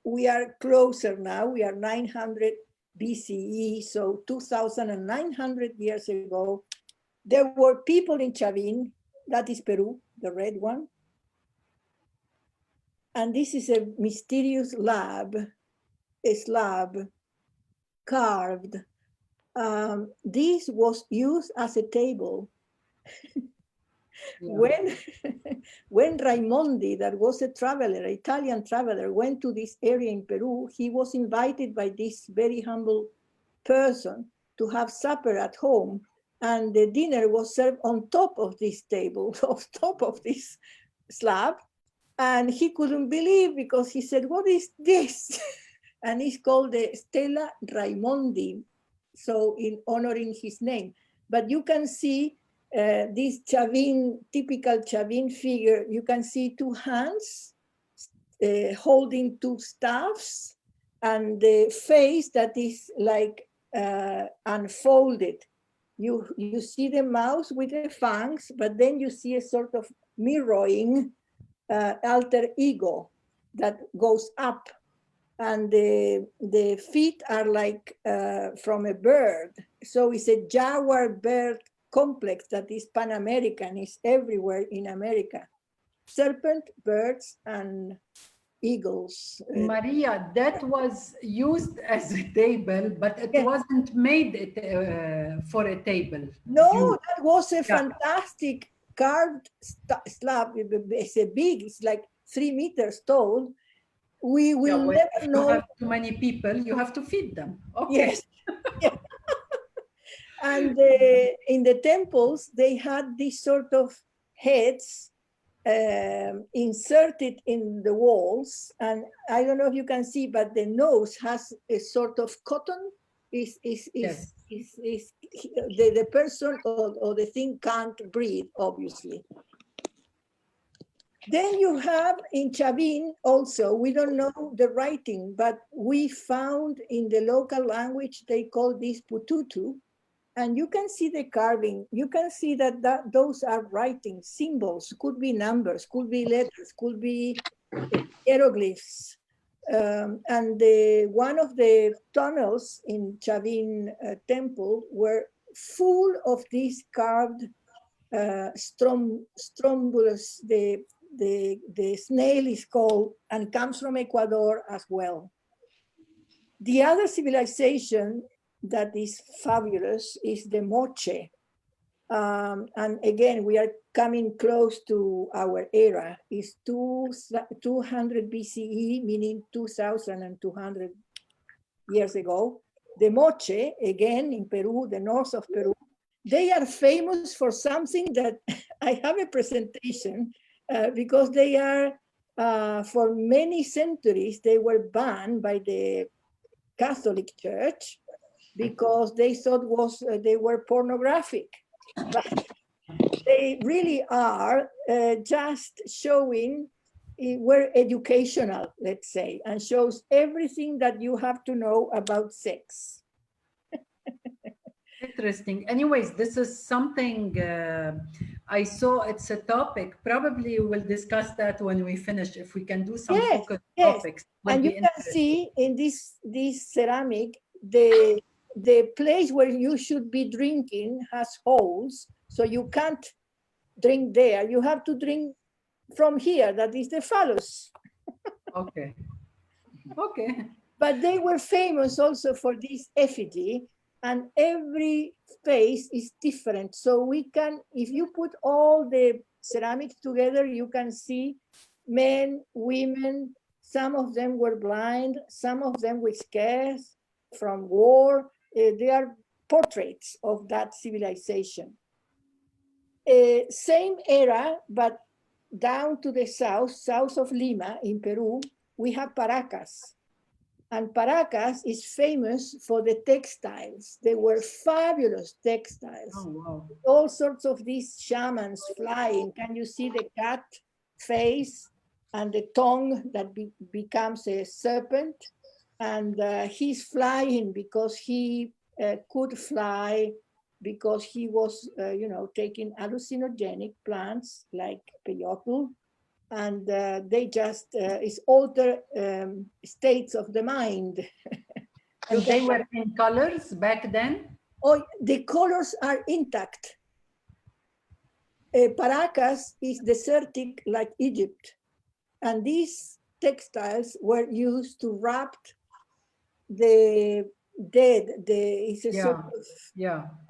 [SPEAKER 2] We are closer now. We are 900 BCE, so 2,900 years ago. There were people in CHAVIN, that is Peru, the red one. And this is a mysterious a slab carved. This was used as a table. When Raimondi, that was a traveler, Italian traveler, went to this area in Peru, he was invited by this very humble person to have supper at home. And the dinner was served on top of this table, on top of this slab. And he couldn't believe because he said, "What is this?" And it's called the Stella Raimondi, so in honoring his name. But you can see this CHAVIN, typical CHAVIN figure. You can see 2 hands holding 2 staffs, and the face that is like unfolded. You see the mouth with the fangs, but then you see a sort of mirroring alter ego that goes up, and the feet are like from a bird. So it's a jaguar bird complex that is Pan-American, is everywhere in America. Serpent, birds, and eagles.
[SPEAKER 1] Maria, that was used as a table, but it wasn't made for a table.
[SPEAKER 2] No, that was a fantastic carved slab. It's like 3 meters tall. We will never know.
[SPEAKER 1] You have too many people, you have to feed them. Okay.
[SPEAKER 2] Yes. And in the temples, they had these sort of heads inserted in the walls. And I don't know if you can see, but the nose has a sort of cotton. The person or the thing can't breathe, obviously. Then you have in CHAVIN also, we don't know the writing, but we found in the local language, they call this pututu. And you can see the carving. You can see that those are writing symbols, could be numbers, could be letters, could be hieroglyphs. And one of the tunnels in CHAVIN temple were full of these carved strombulus. The snail is called, and comes from Ecuador as well. The other civilization that is fabulous is the Moche. And again, we are coming close to our era. It's 200 BCE, meaning 2,200 years ago. The Moche, again in Peru, the north of Peru, they are famous for something that I have a presentation because they are, for many centuries, they were banned by the Catholic Church. because they thought they were pornographic. But they really are just showing, were educational, let's say, and shows everything that you have to know about sex.
[SPEAKER 1] Interesting. Anyways, this is something I saw. It's a topic. Probably we'll discuss that when we finish. If we can do some focus topics,
[SPEAKER 2] and you can see in this ceramic the place where you should be drinking has holes, so you can't drink there. You have to drink from here. That is the phallus.
[SPEAKER 1] Okay. Okay.
[SPEAKER 2] But they were famous also for this effigy, and every face is different. So we can, if you put all the ceramics together, you can see men, women, some of them were blind, some of them with scars from war. They are portraits of that civilization. Same era, but down to the south of Lima in Peru, we have Paracas. And Paracas is famous for the textiles. They were fabulous textiles.
[SPEAKER 1] Oh, wow.
[SPEAKER 2] All sorts of these shamans flying. Can you see the cat face and the tongue that becomes a serpent? And he's flying because he could fly, because he was, taking hallucinogenic plants like peyote. And they just is alter states of the mind.
[SPEAKER 1] And they were in colors back then?
[SPEAKER 2] Oh, the colors are intact. Paracas is desertic like Egypt. And these textiles were used to wrap the dead. It's a sort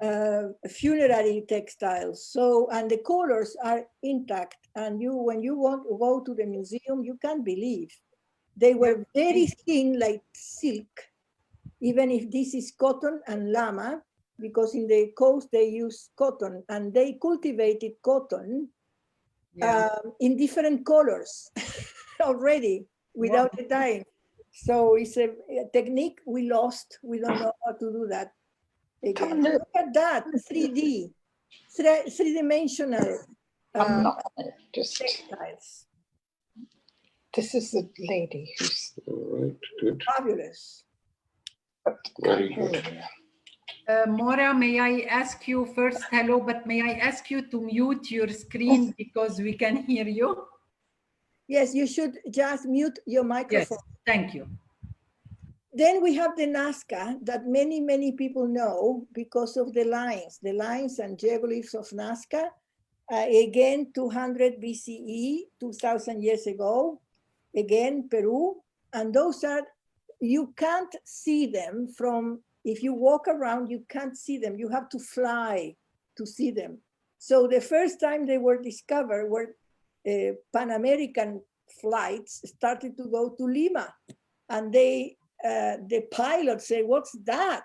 [SPEAKER 2] of funerary textiles. So, and the colors are intact. And when you want to go to the museum, you can't believe. They were very thin like silk, even if this is cotton and llama, because in the coast they use cotton, and they cultivated cotton in different colors already without the dyeing. So it's a technique we lost. We don't know how to do that again. Look at that, 3D, three-dimensional textiles.
[SPEAKER 3] This is the lady who's
[SPEAKER 2] fabulous.
[SPEAKER 4] Very good.
[SPEAKER 1] Maura, may I ask you first, hello, but may I ask you to mute your screen because we can hear you?
[SPEAKER 2] Yes, you should just mute your microphone.
[SPEAKER 1] Yes, thank you.
[SPEAKER 2] Then we have the NAZCA that many people know because of the lines and geoglyphs of NAZCA. Again, 200 BCE, 2,000 years ago, again, Peru. And those are, you can't see them from, if you walk around, you can't see them. You have to fly to see them. So the first time they were discovered were Pan American flights started to go to Lima. And they, the pilots say, what's that?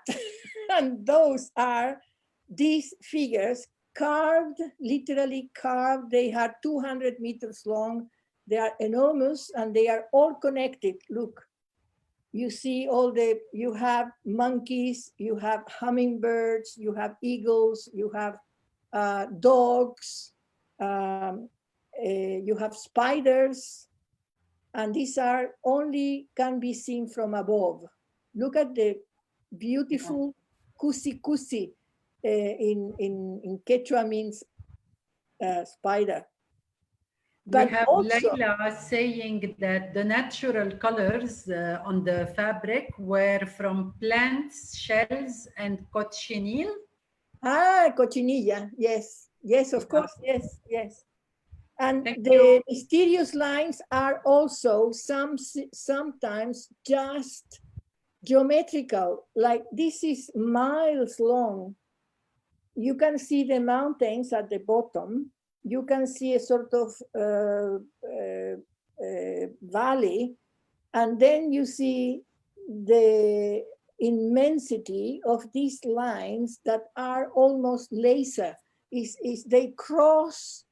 [SPEAKER 2] And those are these figures carved, literally carved. They are 200 meters long. They are enormous and they are all connected. Look, you see you have monkeys, you have hummingbirds, you have eagles, you have dogs, you have spiders, and these are can be seen from above. Look at the beautiful kusi. In Quechua means spider.
[SPEAKER 1] But we have also, Leila saying that the natural colors on the fabric were from plants, shells, and cochineal.
[SPEAKER 2] Ah, cochinilla, yes. Yes, of course, yes. And the mysterious lines are also sometimes just geometrical, like this is miles long. You can see the mountains at the bottom. You can see a sort of valley, and then you see the immensity of these lines that are almost laser. They cross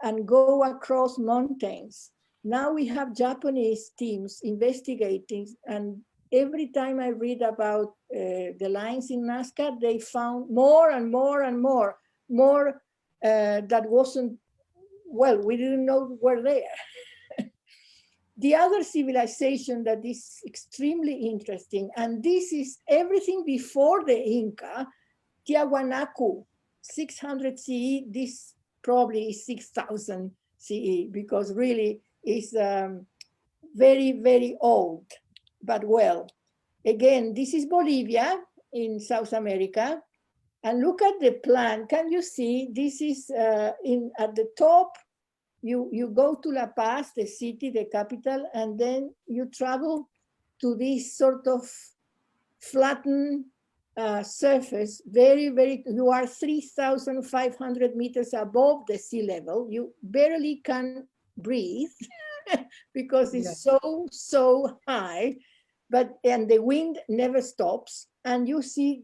[SPEAKER 2] and go across mountains. Now we have Japanese teams investigating and every time I read about the lines in NAZCA, they found more and more and more that wasn't, well, we didn't know were there. The other civilization that is extremely interesting, and this is everything before the Inca, Tiahuanacu, 600 CE, this probably is 6,000 CE, because really it's very, very old, but well. Again, this is Bolivia in South America. And look at the plan. Can you see, this is at the top, you go to La Paz, the city, the capital, and then you travel to this sort of flattened surface, you are 3,500 meters above the sea level. You barely can breathe because it's so high, and the wind never stops. And you see,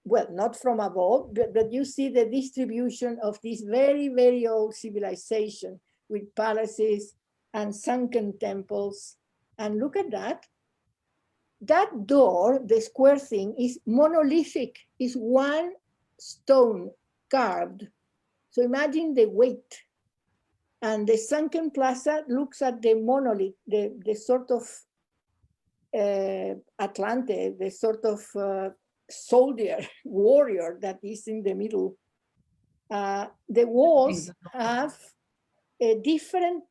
[SPEAKER 2] well, not from above, but you see the distribution of this very, very old civilization with palaces and sunken temples. And look at that. That door, the square thing, is monolithic, is one stone carved. So imagine the weight. And the sunken plaza looks at the monolith, the sort of Atlante, the sort of soldier, warrior that is in the middle. The walls have a different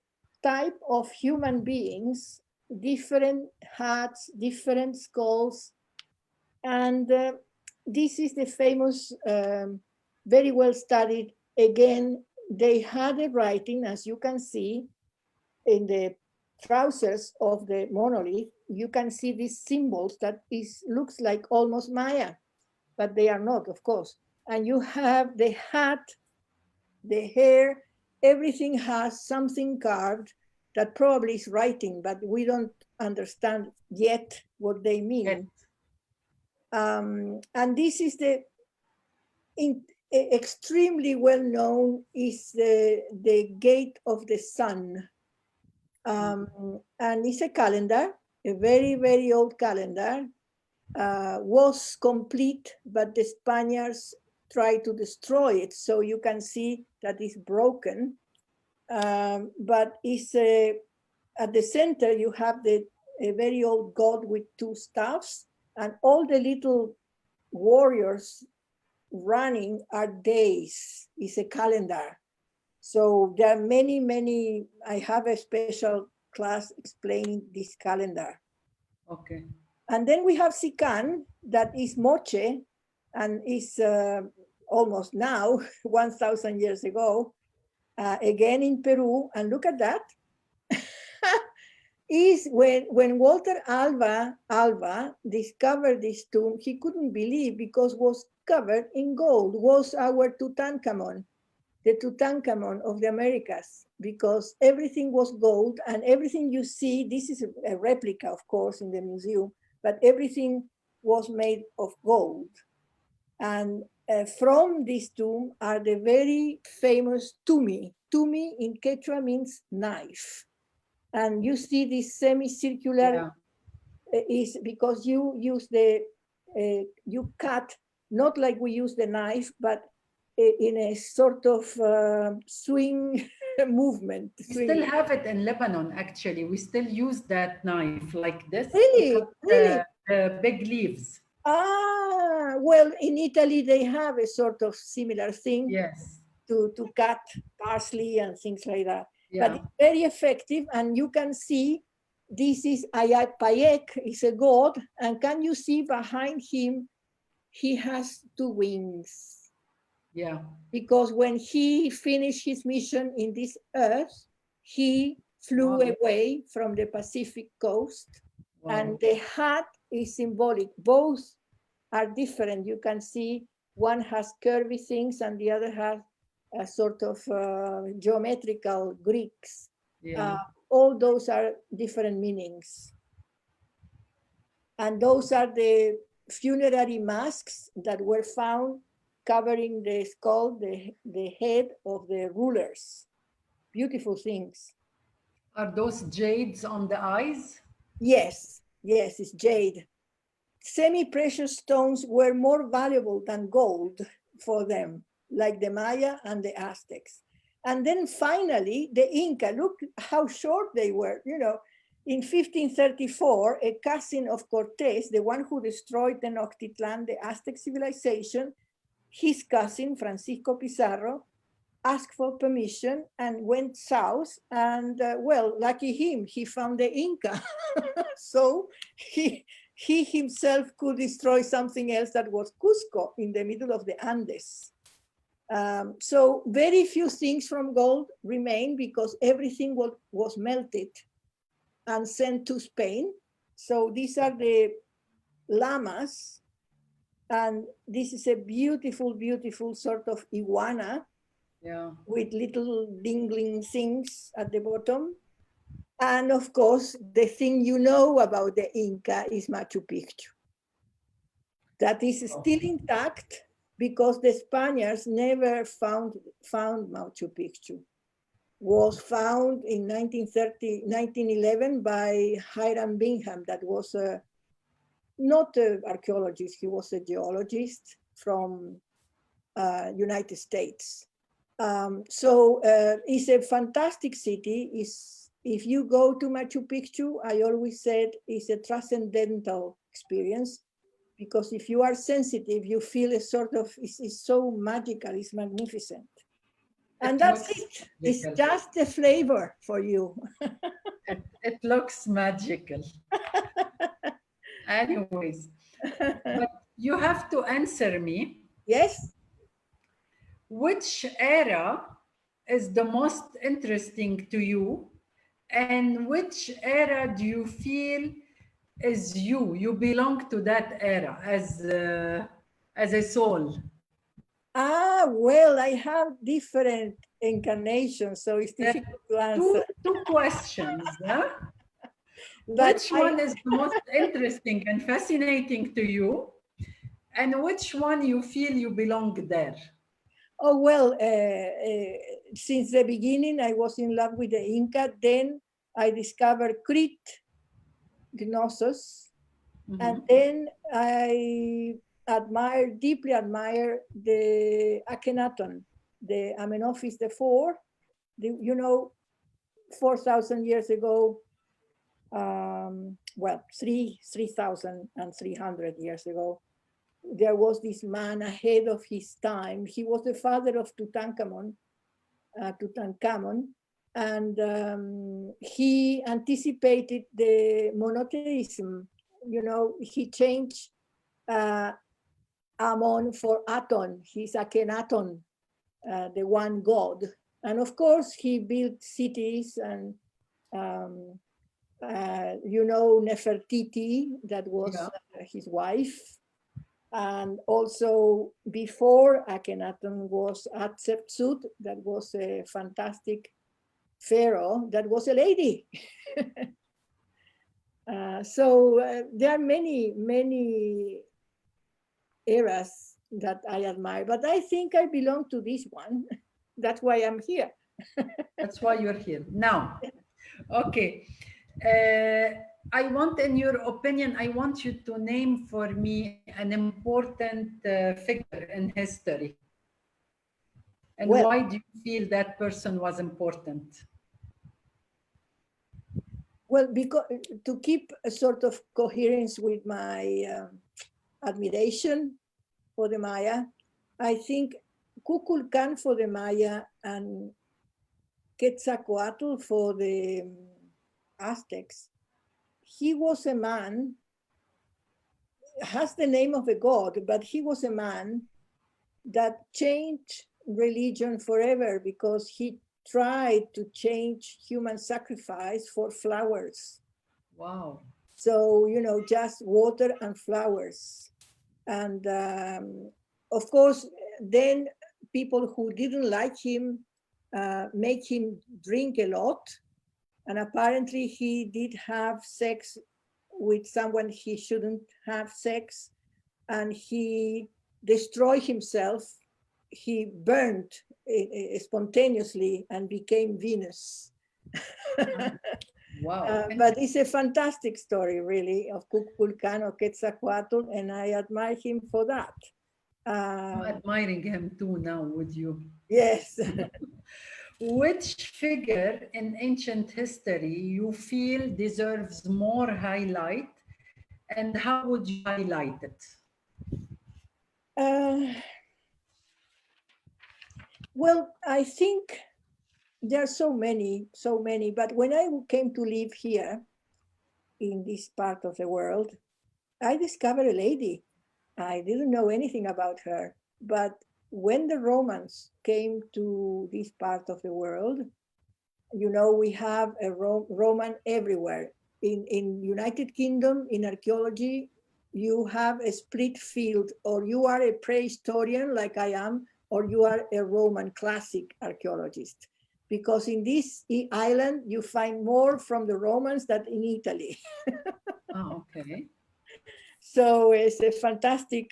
[SPEAKER 2] type of human beings, different hats, different skulls. And this is the famous, very well studied, again, they had a writing, as you can see, in the trousers of the monolith. You can see these symbols that looks like almost Maya, but they are not, of course. And you have the hat, the hair, everything has something carved that probably is writing, but we don't understand yet what they mean. And this is extremely well known is the Gate of the Sun. And it's a calendar, a very, very old calendar, was complete, but the Spaniards tried to destroy it. So you can see that it's broken, but it's at the center, you have a very old god with two staffs, and all the little warriors running are days. It's a calendar. So there are many, many, I have a special class explaining this calendar.
[SPEAKER 1] Okay.
[SPEAKER 2] And then we have Sican, that is Moche, and is almost now, 1,000 years ago, again in Peru. And look at that. Is when Walter Alva discovered this tomb, he couldn't believe because it was covered in gold, was our Tutankhamun, the Tutankhamun of the Americas, because everything was gold, and everything you see, this is a replica, of course, in the museum, but everything was made of gold. And from this tomb are the very famous tumi. Tumi in Quechua means knife. And you see this semicircular is because you use you cut, not like we use the knife, but in a sort of swing movement.
[SPEAKER 1] We still have it in Lebanon, actually. We still use that knife like this.
[SPEAKER 2] Really? Really?
[SPEAKER 1] The big leaves.
[SPEAKER 2] Ah, well, in Italy, they have a sort of similar thing.
[SPEAKER 1] Yes.
[SPEAKER 2] To cut parsley and things like that.
[SPEAKER 1] Yeah.
[SPEAKER 2] But it's very effective, and you can see this is Payek, is a god, and can you see behind him, he has two wings.
[SPEAKER 1] Yeah.
[SPEAKER 2] Because when he finished his mission in this earth, he flew away from the Pacific coast, and the hat is symbolic. Both are different. You can see one has curvy things and the other has a sort of geometrical Greeks.
[SPEAKER 1] Yeah.
[SPEAKER 2] All those are different meanings. And those are the funerary masks that were found covering the skull, the head of the rulers. Beautiful things.
[SPEAKER 1] Are those jades on the eyes?
[SPEAKER 2] Yes, yes, it's jade. semi-precious stones were more valuable than gold for them, like the Maya and the Aztecs. And then finally, the Inca, look how short they were. You know, in 1534, a cousin of Cortés, the one who destroyed Tenochtitlan, the Aztec civilization, his cousin, Francisco Pizarro, asked for permission and went south. And well, lucky him, he found the Inca. So he himself could destroy something else that was Cusco in the middle of the Andes. So very few things from gold remain because everything was melted and sent to Spain. So these are the llamas. And this is a beautiful, beautiful sort of iguana,
[SPEAKER 1] Yeah.
[SPEAKER 2] with little dingling things at the bottom. And of course, the thing you know about the Inca is Machu Picchu. That is still intact because the Spaniards never found Machu Picchu. Was found in 1911 by Hiram Bingham, that was not an archaeologist, he was a geologist from United States. So it's a fantastic city. If you go to Machu Picchu, I always said it's a transcendental experience, because if you are sensitive, you feel a sort of, it's so magical, it's magnificent. And that's it. It's just a flavor for you.
[SPEAKER 1] It looks magical. Anyways, but you have to answer me.
[SPEAKER 2] Yes.
[SPEAKER 1] Which era is the most interesting to you, and which era do you feel is you? You belong to that era as a soul.
[SPEAKER 2] Ah, well, I have different incarnations, so it's difficult to answer.
[SPEAKER 1] Two questions. Huh?
[SPEAKER 2] But
[SPEAKER 1] which one is the most interesting and fascinating to you, and which one you feel you belong there?
[SPEAKER 2] Oh, well, since the beginning, I was in love with the Inca. Then I discovered Crete, Gnosos, and then I deeply admire the Akhenaton, the Amenophis IV. You know, 4,000 years ago, well, 3,300 years ago, there was this man ahead of his time. He was the father of Tutankhamun, and he anticipated the monotheism. You know, he changed Amon for Aton. He's Akhenaton, the one god. And of course, he built cities and, you know, Nefertiti, that was his wife. And also before Akhenaton was Hatshepsut, that was a fantastic pharaoh, that was a lady. So there are many, many eras that I admire, but I think I belong to this one. That's why I'm here.
[SPEAKER 1] That's why you're here. Now, okay. I want, in your opinion, I want you to name for me an important figure in history. And
[SPEAKER 2] well,
[SPEAKER 1] why do you feel that person was important?
[SPEAKER 2] Well, because to keep a sort of coherence with my admiration for the Maya, I think Kukulkan for the Maya and Quetzalcoatl for the Aztecs. He was a man, has the name of a god, but he was a man that changed religion forever because he tried to change human sacrifice for flowers.
[SPEAKER 1] Wow.
[SPEAKER 2] So, you know, just water and flowers. And of course, then people who didn't like him make him drink a lot. And apparently he did have sex with someone he shouldn't have sex. And he destroyed himself. He burned spontaneously and became Venus.
[SPEAKER 1] Wow.
[SPEAKER 2] But it's a fantastic story, really, of Kukulkan or Quetzalcoatl, and I admire him for that.
[SPEAKER 1] I'm admiring him too now with you.
[SPEAKER 2] Yes.
[SPEAKER 1] Which figure in ancient history you feel deserves more highlight, and how would you highlight it?
[SPEAKER 2] Well, I think there are so many, but when I came to live here in this part of the world, I discovered a lady. I didn't know anything about her, but when the Romans came to this part of the world, you know, we have a Roman everywhere. In United Kingdom, in archaeology, you have a split field, or you are a prehistorian like I am, or you are a Roman classic archaeologist. Because in this island, you find more from the Romans than in Italy.
[SPEAKER 1] Oh, okay.
[SPEAKER 2] So it's a fantastic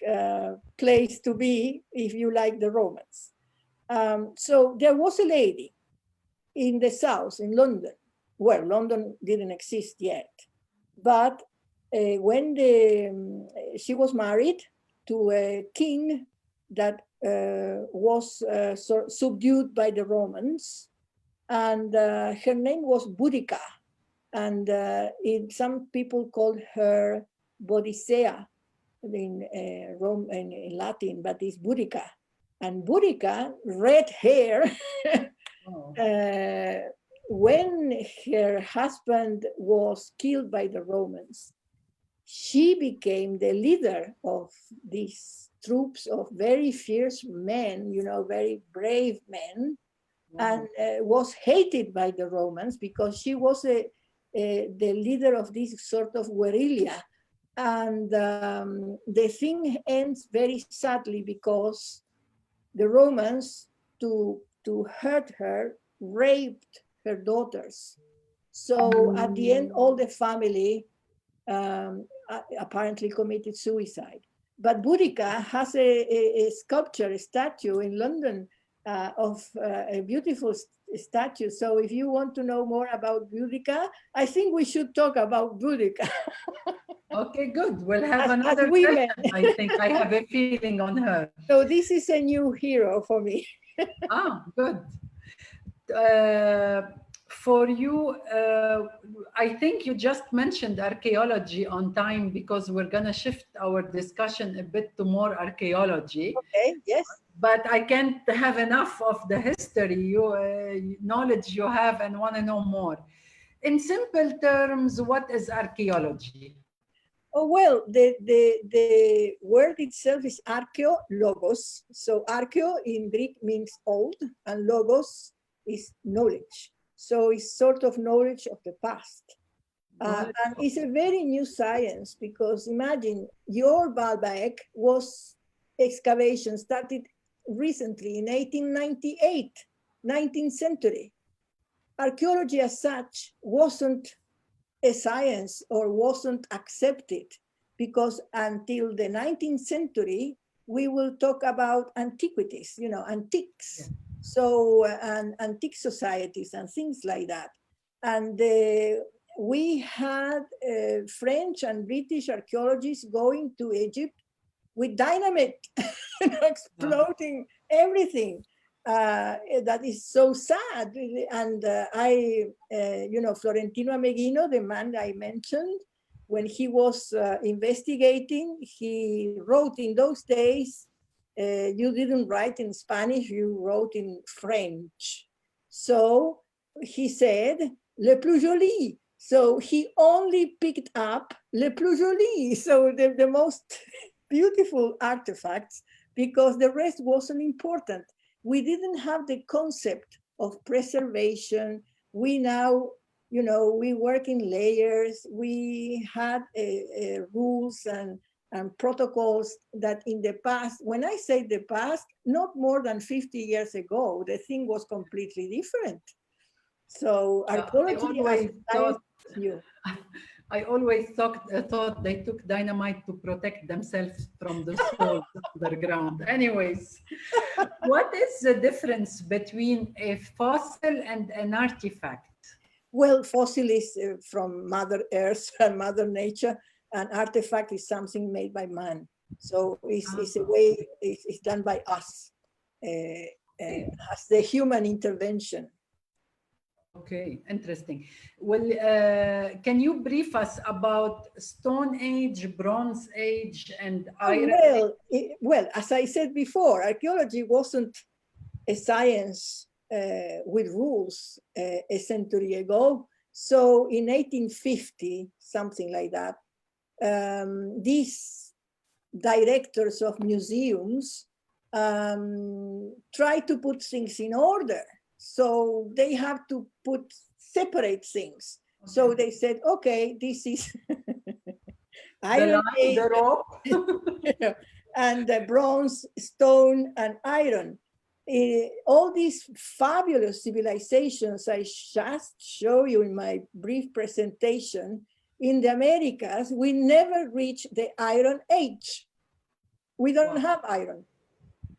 [SPEAKER 2] place to be if you like the Romans. So there was a lady in the south, in London. Well, London didn't exist yet, but when she was married to a king that was subdued by the Romans, and her name was Boudica, and some people called her Boadicea in Rome and in Latin, but it's Boudica. And Boudica, red hair,
[SPEAKER 1] Oh.
[SPEAKER 2] when her husband was killed by the Romans, she became the leader of these troops of very fierce men, you know, very brave men,
[SPEAKER 1] Wow.
[SPEAKER 2] and was hated by the Romans because she was the leader of this sort of guerrilla. And the thing ends very sadly because the Romans, to hurt her, raped her daughters. So at the end, all the family apparently committed suicide. But Boudica has a sculpture, a statue in London of a beautiful statue. So if you want to know more about Boudica, I think we should talk about Boudica.
[SPEAKER 1] Okay, good. We'll have
[SPEAKER 2] As
[SPEAKER 1] another
[SPEAKER 2] women.
[SPEAKER 1] session. I think I have a feeling on her.
[SPEAKER 2] So this is a new hero for me.
[SPEAKER 1] Ah, good. For you, I think you just mentioned archaeology on time because we're going to shift our discussion a bit to more archaeology.
[SPEAKER 2] Okay, yes.
[SPEAKER 1] But I can't have enough of the history, knowledge you have, and want to know more. In simple terms, what is archaeology?
[SPEAKER 2] Oh, well, the word itself is archeo, logos. So archeo in Greek means old, and logos is knowledge. So it's sort of knowledge of the past. And it's a very new science because imagine your Baalbek was excavation started recently in 1898, 19th century. Archaeology as such wasn't a science or wasn't accepted because until the 19th century, we will talk about antiquities, you know, antiques. Yeah. So, and antique societies and things like that. And we had French and British archaeologists going to Egypt with dynamite, exploding everything. That is so sad. And you know, Florentino Ameghino, the man I mentioned, when he was investigating, he wrote in those days, you didn't write in Spanish, you wrote in French. So he said, le plus joli. So he only picked up le plus joli. So the most beautiful artifacts, because the rest wasn't important. We didn't have the concept of preservation. We now, you know, we work in layers. We had rules and protocols that in the past, when I say the past, not more than 50 years ago, the thing was completely different. So archaeology
[SPEAKER 1] I always thought they took dynamite to protect themselves from the souls underground. Anyways, what is the difference between a fossil and an artifact?
[SPEAKER 2] Well, fossil is from Mother Earth and Mother Nature, and artifact is something made by man. So it's a way, it's done by us as the human intervention.
[SPEAKER 1] Okay, interesting. Well, can you brief us about Stone Age, Bronze Age, and Iron Age?
[SPEAKER 2] Well, as I said before, archaeology wasn't a science with rules a century ago. So in 1850, something like that, these directors of museums try to put things in order. So they have to separate things. Okay. So they said, okay, this is iron,
[SPEAKER 1] the rope,
[SPEAKER 2] and the bronze, stone, and iron. All these fabulous civilizations I just show you in my brief presentation, in the Americas, we never reached the Iron Age. We don't have iron.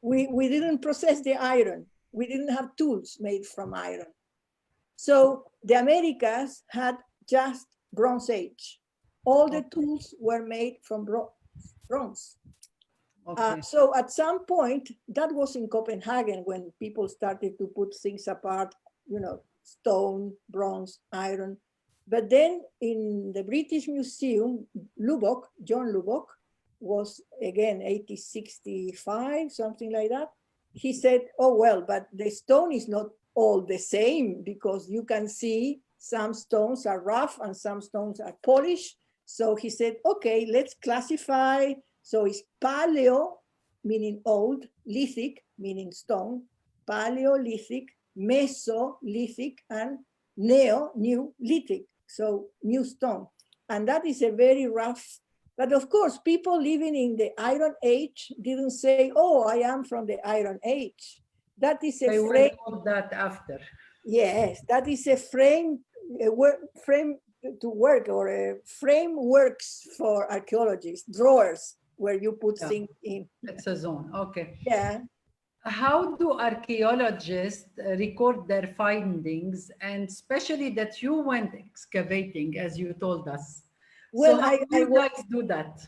[SPEAKER 2] We didn't process the iron. We didn't have tools made from iron. So the Americas had just Bronze Age. All the tools were made from bronze. Okay. So at some point, that was in Copenhagen when people started to put things apart, you know, stone, bronze, iron. But then in the British Museum, Lubbock, John Lubbock, was again 1865, something like that. He said, oh, well, but the stone is not all the same, because you can see some stones are rough and some stones are polished. So he said, okay, let's classify. So it's paleo, meaning old, lithic, meaning stone, paleolithic, mesolithic, and new lithic, so new stone. And that is a very rough, but of course, people living in the Iron Age didn't say, oh, I am from the Iron Age. That is a frame.
[SPEAKER 1] That after.
[SPEAKER 2] Yes, that is a frame to work, or a frameworks for archaeologists, drawers where you put things in.
[SPEAKER 1] It's a zone, okay.
[SPEAKER 2] Yeah.
[SPEAKER 1] How do archaeologists record their findings, and especially that you went excavating, as you told us?
[SPEAKER 2] Well,
[SPEAKER 1] so how do you guys do that?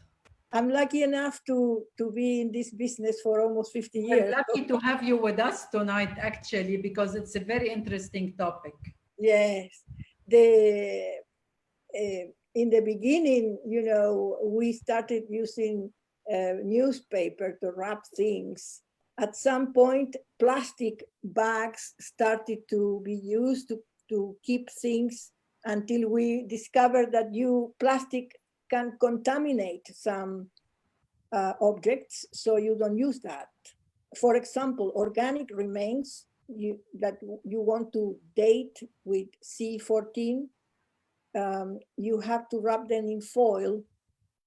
[SPEAKER 2] I'm lucky enough to be in this business for almost 50 years.
[SPEAKER 1] I'm lucky to have you with us tonight, actually, because it's a very interesting topic.
[SPEAKER 2] Yes. In the beginning, you know, we started using newspaper to wrap things. At some point, plastic bags started to be used to keep things, until we discovered that plastic can contaminate some objects, so you don't use that. For example, organic remains that you want to date with C14, you have to wrap them in foil,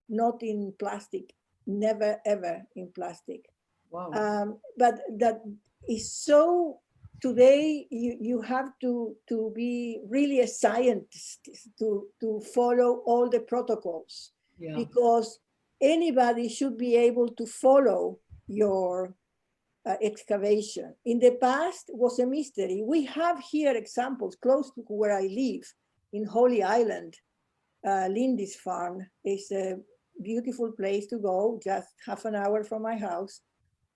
[SPEAKER 2] not in plastic, never ever in plastic. Wow. But that is so, today you have to be really a scientist to follow all the protocols, because anybody should be able to follow your excavation. In the past was a mystery. We have here examples close to where I live in Holy Island. Lindisfarne is a beautiful place to go, just half an hour from my house.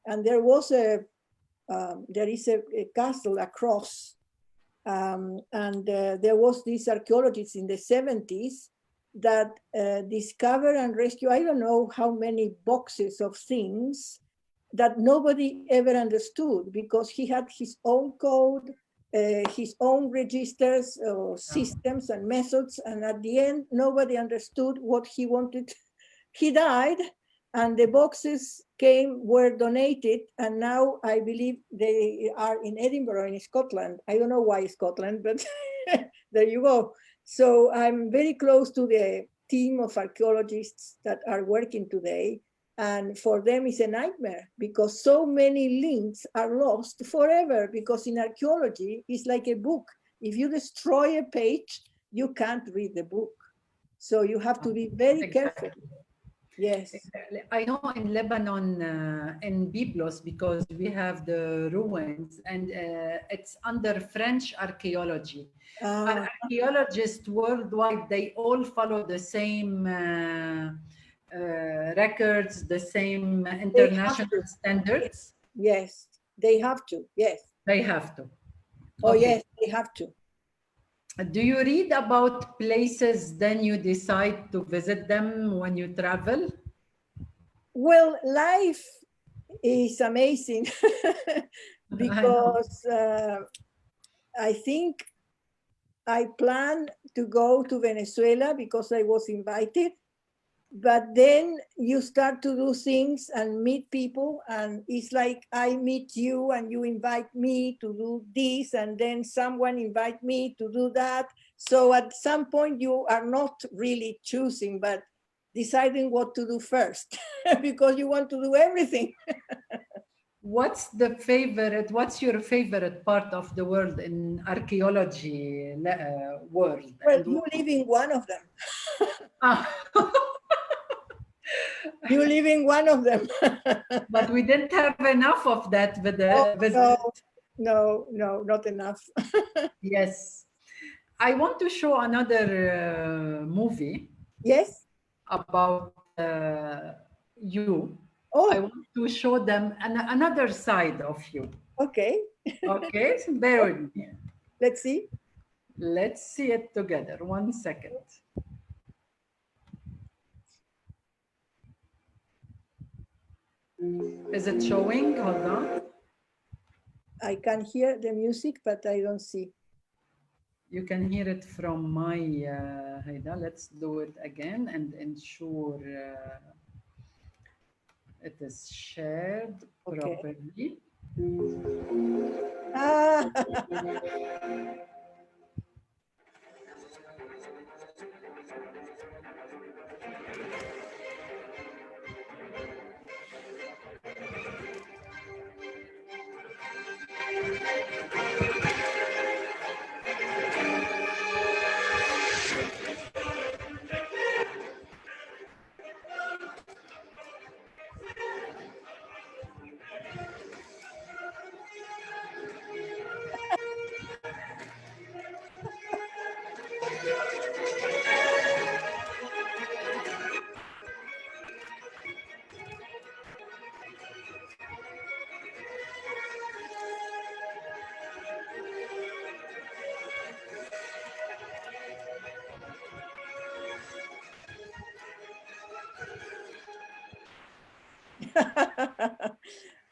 [SPEAKER 2] And there was there is a castle across, and there was this archaeologist in the 70s that discovered and rescued, I don't know how many boxes of things that nobody ever understood, because he had his own code, his own registers or systems and methods, and at the end, nobody understood what he wanted. He died, and the boxes were donated, and now I believe they are in Edinburgh, in Scotland. I don't know why Scotland, but there you go. So I'm very close to the team of archaeologists that are working today, and for them it's a nightmare, because so many links are lost forever, because in archaeology, it's like a book. If you destroy a page, you can't read the book. So you have to be very careful. Yes.
[SPEAKER 1] I know in Lebanon, in Byblos, because we have the ruins, and it's under French archaeology. But archaeologists worldwide, they all follow the same records, the same international standards.
[SPEAKER 2] Yes, they have to. Yes.
[SPEAKER 1] They have to.
[SPEAKER 2] Oh,
[SPEAKER 1] Okay.
[SPEAKER 2] yes, they have to.
[SPEAKER 1] Do you read about places, then you decide to visit them when you travel?
[SPEAKER 2] Well, life is amazing because I think I plan to go to Venezuela because I was invited. But then you start to do things and meet people, and it's like I meet you and you invite me to do this, and then someone invite me to do that. So at some point you are not really choosing, but deciding what to do first because you want to do everything.
[SPEAKER 1] What's your favorite part of the world in archaeology world?
[SPEAKER 2] Well, you live in one of them.
[SPEAKER 1] Ah.
[SPEAKER 2] You live in one of them.
[SPEAKER 1] But we didn't have enough of that with the visit.
[SPEAKER 2] No, not enough.
[SPEAKER 1] Yes. I want to show another movie.
[SPEAKER 2] Yes.
[SPEAKER 1] About you.
[SPEAKER 2] Oh.
[SPEAKER 1] I want to show them another side of you.
[SPEAKER 2] Okay.
[SPEAKER 1] Okay, so bear with me.
[SPEAKER 2] Let's see.
[SPEAKER 1] Let's see it together. 1 second. Is it showing? Hold on.
[SPEAKER 2] I can hear the music, but I don't see.
[SPEAKER 1] You can hear it from my Haida. Let's do it again and ensure it is shared properly.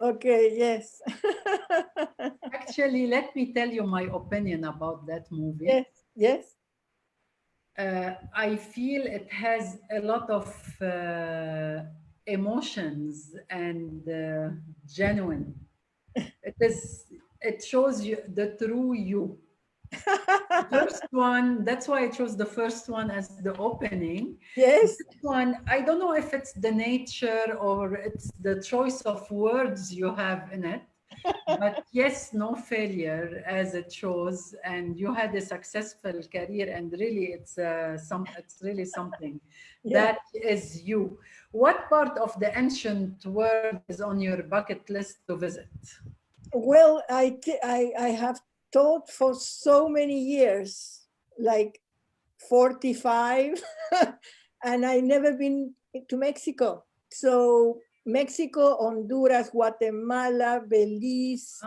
[SPEAKER 2] Okay, yes.
[SPEAKER 1] Actually, let me tell you my opinion about that movie.
[SPEAKER 2] Yes, yes.
[SPEAKER 1] I feel it has a lot of emotions and genuine. It shows you the true you. First one, that's why I chose the first one as the opening.
[SPEAKER 2] Yes.
[SPEAKER 1] This one, I don't know if it's the nature or it's the choice of words you have in it, but yes, no failure as it shows, and you had a successful career, and really it's really something.
[SPEAKER 2] Yeah.
[SPEAKER 1] That is you. What part of the ancient world is on your bucket list to visit?
[SPEAKER 2] Well, I have taught for so many years, like 45, and I never been to Mexico. So Mexico, Honduras, Guatemala, Belize,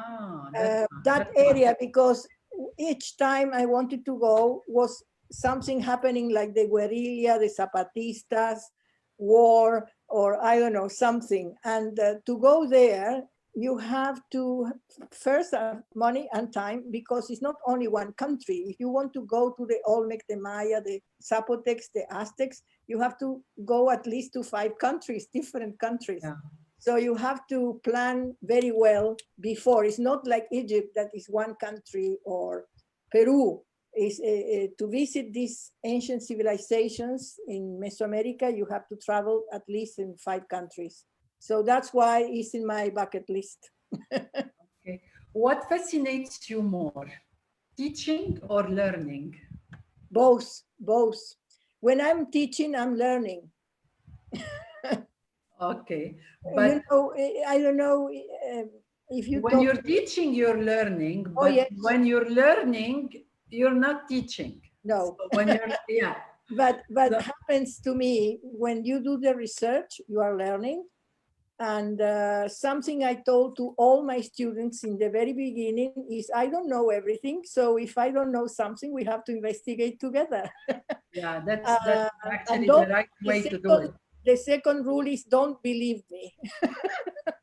[SPEAKER 2] that area, because each time I wanted to go was something happening like the guerrilla, the Zapatistas, war, or I don't know, something. And to go there, you have to first have money and time, because it's not only one country. If you want to go to the Olmec, the Maya, the Zapotecs, the Aztecs, you have to go at least to 5 countries, different countries. Yeah. So you have to plan very well before. It's not like Egypt, that is one country, or Peru. Is to visit these ancient civilizations in Mesoamerica, you have to travel at least in 5 countries. So that's why it's in my bucket list.
[SPEAKER 1] Okay. What fascinates you more, teaching or learning?
[SPEAKER 2] Both. When I'm teaching, I'm learning.
[SPEAKER 1] Okay,
[SPEAKER 2] You
[SPEAKER 1] but
[SPEAKER 2] know, I don't know if you
[SPEAKER 1] when
[SPEAKER 2] talk.
[SPEAKER 1] you're teaching, you're learning,
[SPEAKER 2] Oh,
[SPEAKER 1] but
[SPEAKER 2] yes.
[SPEAKER 1] when you're learning, you're not teaching.
[SPEAKER 2] No.
[SPEAKER 1] So when you're, yeah.
[SPEAKER 2] But
[SPEAKER 1] So-
[SPEAKER 2] happens to me when you do the research, you are learning. And something I told to all my students in the very beginning is I don't know everything. So if I don't know something, we have to investigate together.
[SPEAKER 1] yeah, that's
[SPEAKER 2] And
[SPEAKER 1] actually the
[SPEAKER 2] don't,
[SPEAKER 1] right way to do it.
[SPEAKER 2] the second rule is don't believe me.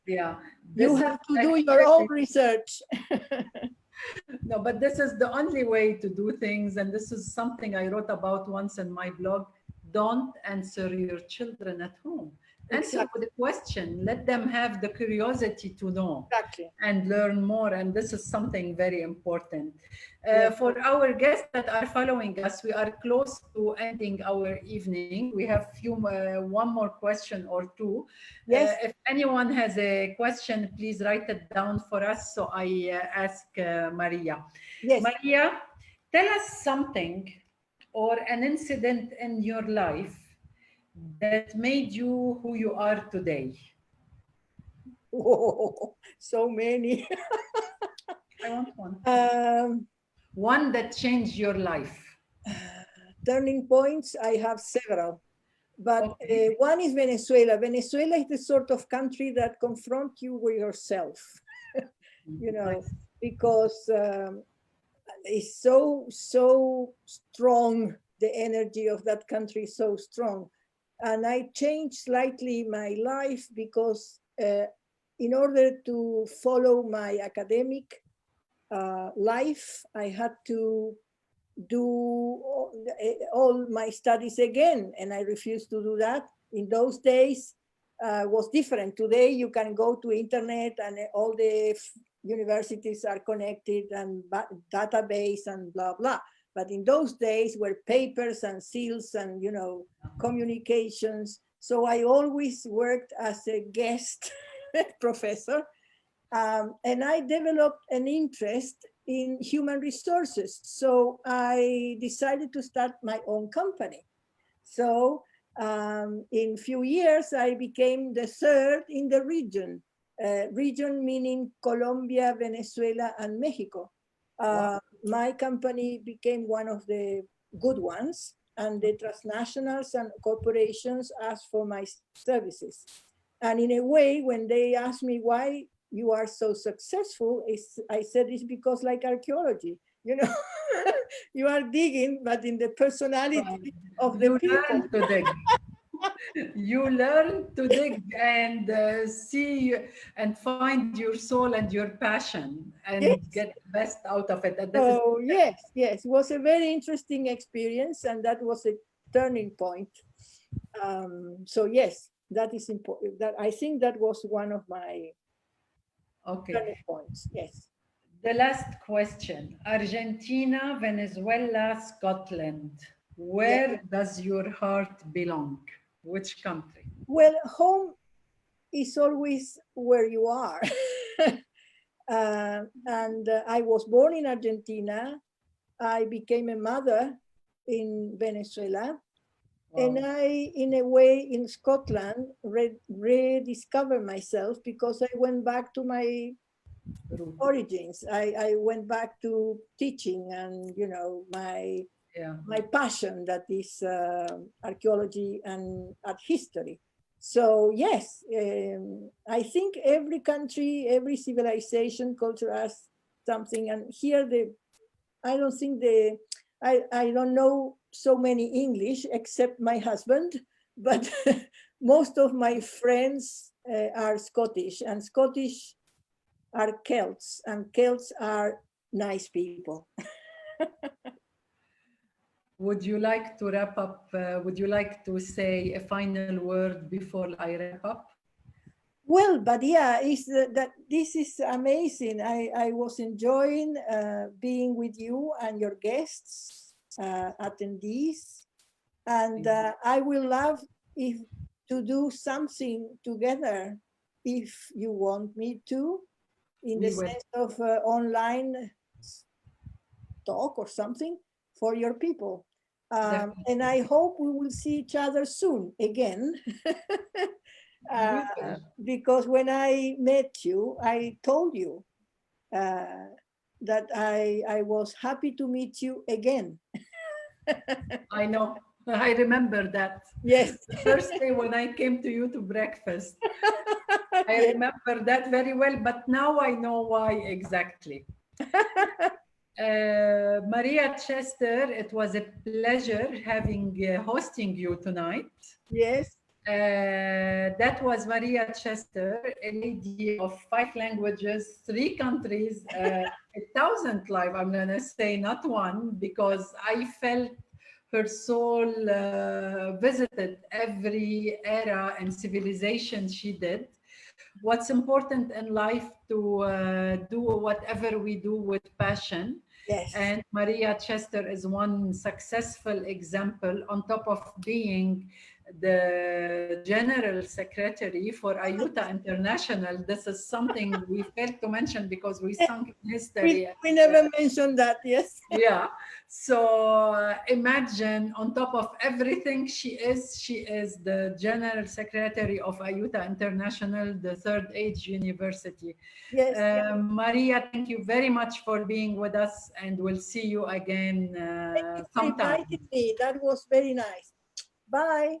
[SPEAKER 1] Yeah.
[SPEAKER 2] You
[SPEAKER 1] This is
[SPEAKER 2] have to do your own
[SPEAKER 1] actually,
[SPEAKER 2] research.
[SPEAKER 1] no, but this is the only way to do things. And this is something I wrote about once in my blog. Don't answer your children at home. Answer
[SPEAKER 2] Exactly.
[SPEAKER 1] with a question. Let them have the curiosity to know
[SPEAKER 2] Exactly.
[SPEAKER 1] and learn more. And this is something very important.
[SPEAKER 2] Yes.
[SPEAKER 1] For our guests that are following us, we are close to ending our evening. We have one more question or two.
[SPEAKER 2] Yes.
[SPEAKER 1] If anyone has a question, please write it down for us. So I ask Maria.
[SPEAKER 2] Yes.
[SPEAKER 1] Maria, tell us something or an incident in your life that made you who you are today.
[SPEAKER 2] Whoa, so many.
[SPEAKER 1] I want one.
[SPEAKER 2] One
[SPEAKER 1] that changed your life.
[SPEAKER 2] turning points, I have several. But
[SPEAKER 1] Okay.
[SPEAKER 2] one is Venezuela. Venezuela is the sort of country that confronts you with yourself, you know,
[SPEAKER 1] Nice.
[SPEAKER 2] because it's so strong. The energy of that country is so strong. And I changed slightly my life because in order to follow my academic life, I had to do all my studies again, and I refused to do that. In those days was different. Today you can go to internet and all the universities are connected and database and blah blah. But in those days were papers and seals and communications. So I always worked as a guest professor, and I developed an interest in human resources. So I decided to start my own company. So in few years, I became the third in the region. Region meaning Colombia, Venezuela, and Mexico.
[SPEAKER 1] Wow.
[SPEAKER 2] My company became one of the good ones, and the transnationals and corporations asked for my services. And in a way, when they asked me why you are so successful, I said it's because like archaeology, you are digging, but in the personality of the
[SPEAKER 1] You
[SPEAKER 2] people.
[SPEAKER 1] learn to dig. You learn to dig and see and find your soul and your passion and
[SPEAKER 2] Yes.
[SPEAKER 1] get the best out of it. And
[SPEAKER 2] So yes, it was a very interesting experience, and that was a turning point. So yes, that is important. That I think that was one of my
[SPEAKER 1] okay.
[SPEAKER 2] turning points. Yes.
[SPEAKER 1] The last question: Argentina, Venezuela, Scotland. Where does your heart belong? Which country?
[SPEAKER 2] Well, home is always where you are. And I was born in Argentina. I became a mother in Venezuela.
[SPEAKER 1] Wow.
[SPEAKER 2] And I, in a way, in Scotland, rediscovered myself because I went back to my origins. I went back to teaching and, my passion, that is archaeology and art history. So yes, I think every country, every civilization, culture has something. And here, I don't think I don't know so many English except my husband, but most of my friends are Scottish, and Scottish are Celts, and Celts are nice people.
[SPEAKER 1] Would you like to wrap up? Would you like to say a final word before I wrap up?
[SPEAKER 2] Well, but yeah, that this is amazing. I was enjoying being with you and your guests, attendees, and I will love if to do something together if you want me to, in the sense of online talk or something for your people. And I hope we will see each other soon again. Because when I met you, I told you that I was happy to meet you again.
[SPEAKER 1] I know. I remember that.
[SPEAKER 2] Yes.
[SPEAKER 1] The first day when I came to you to breakfast. I
[SPEAKER 2] Yes.
[SPEAKER 1] remember that very well, but now I know why exactly. Maria Chester, it was a pleasure hosting you tonight.
[SPEAKER 2] Yes.
[SPEAKER 1] That was Maria Chester, a lady of 5 languages, 3 countries, 1,000 lives, I'm going to say, not one, because I felt her soul visited every era and civilization she did. What's important in life to do whatever we do with passion.
[SPEAKER 2] Yes.
[SPEAKER 1] And Maria Chester is one successful example, on top of being the General Secretary for Aiuta International. This is something we failed to mention because we sunk in history.
[SPEAKER 2] We never mentioned that, yes.
[SPEAKER 1] Yeah. So imagine, on top of everything she is the General Secretary of Aiuta International, the third age university.
[SPEAKER 2] Yes.
[SPEAKER 1] Maria, thank you very much for being with us, and we'll see you again sometime.
[SPEAKER 2] Invited me. That was very nice. Bye.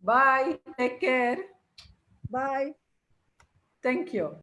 [SPEAKER 1] Bye. Take care.
[SPEAKER 2] Bye.
[SPEAKER 1] Thank you.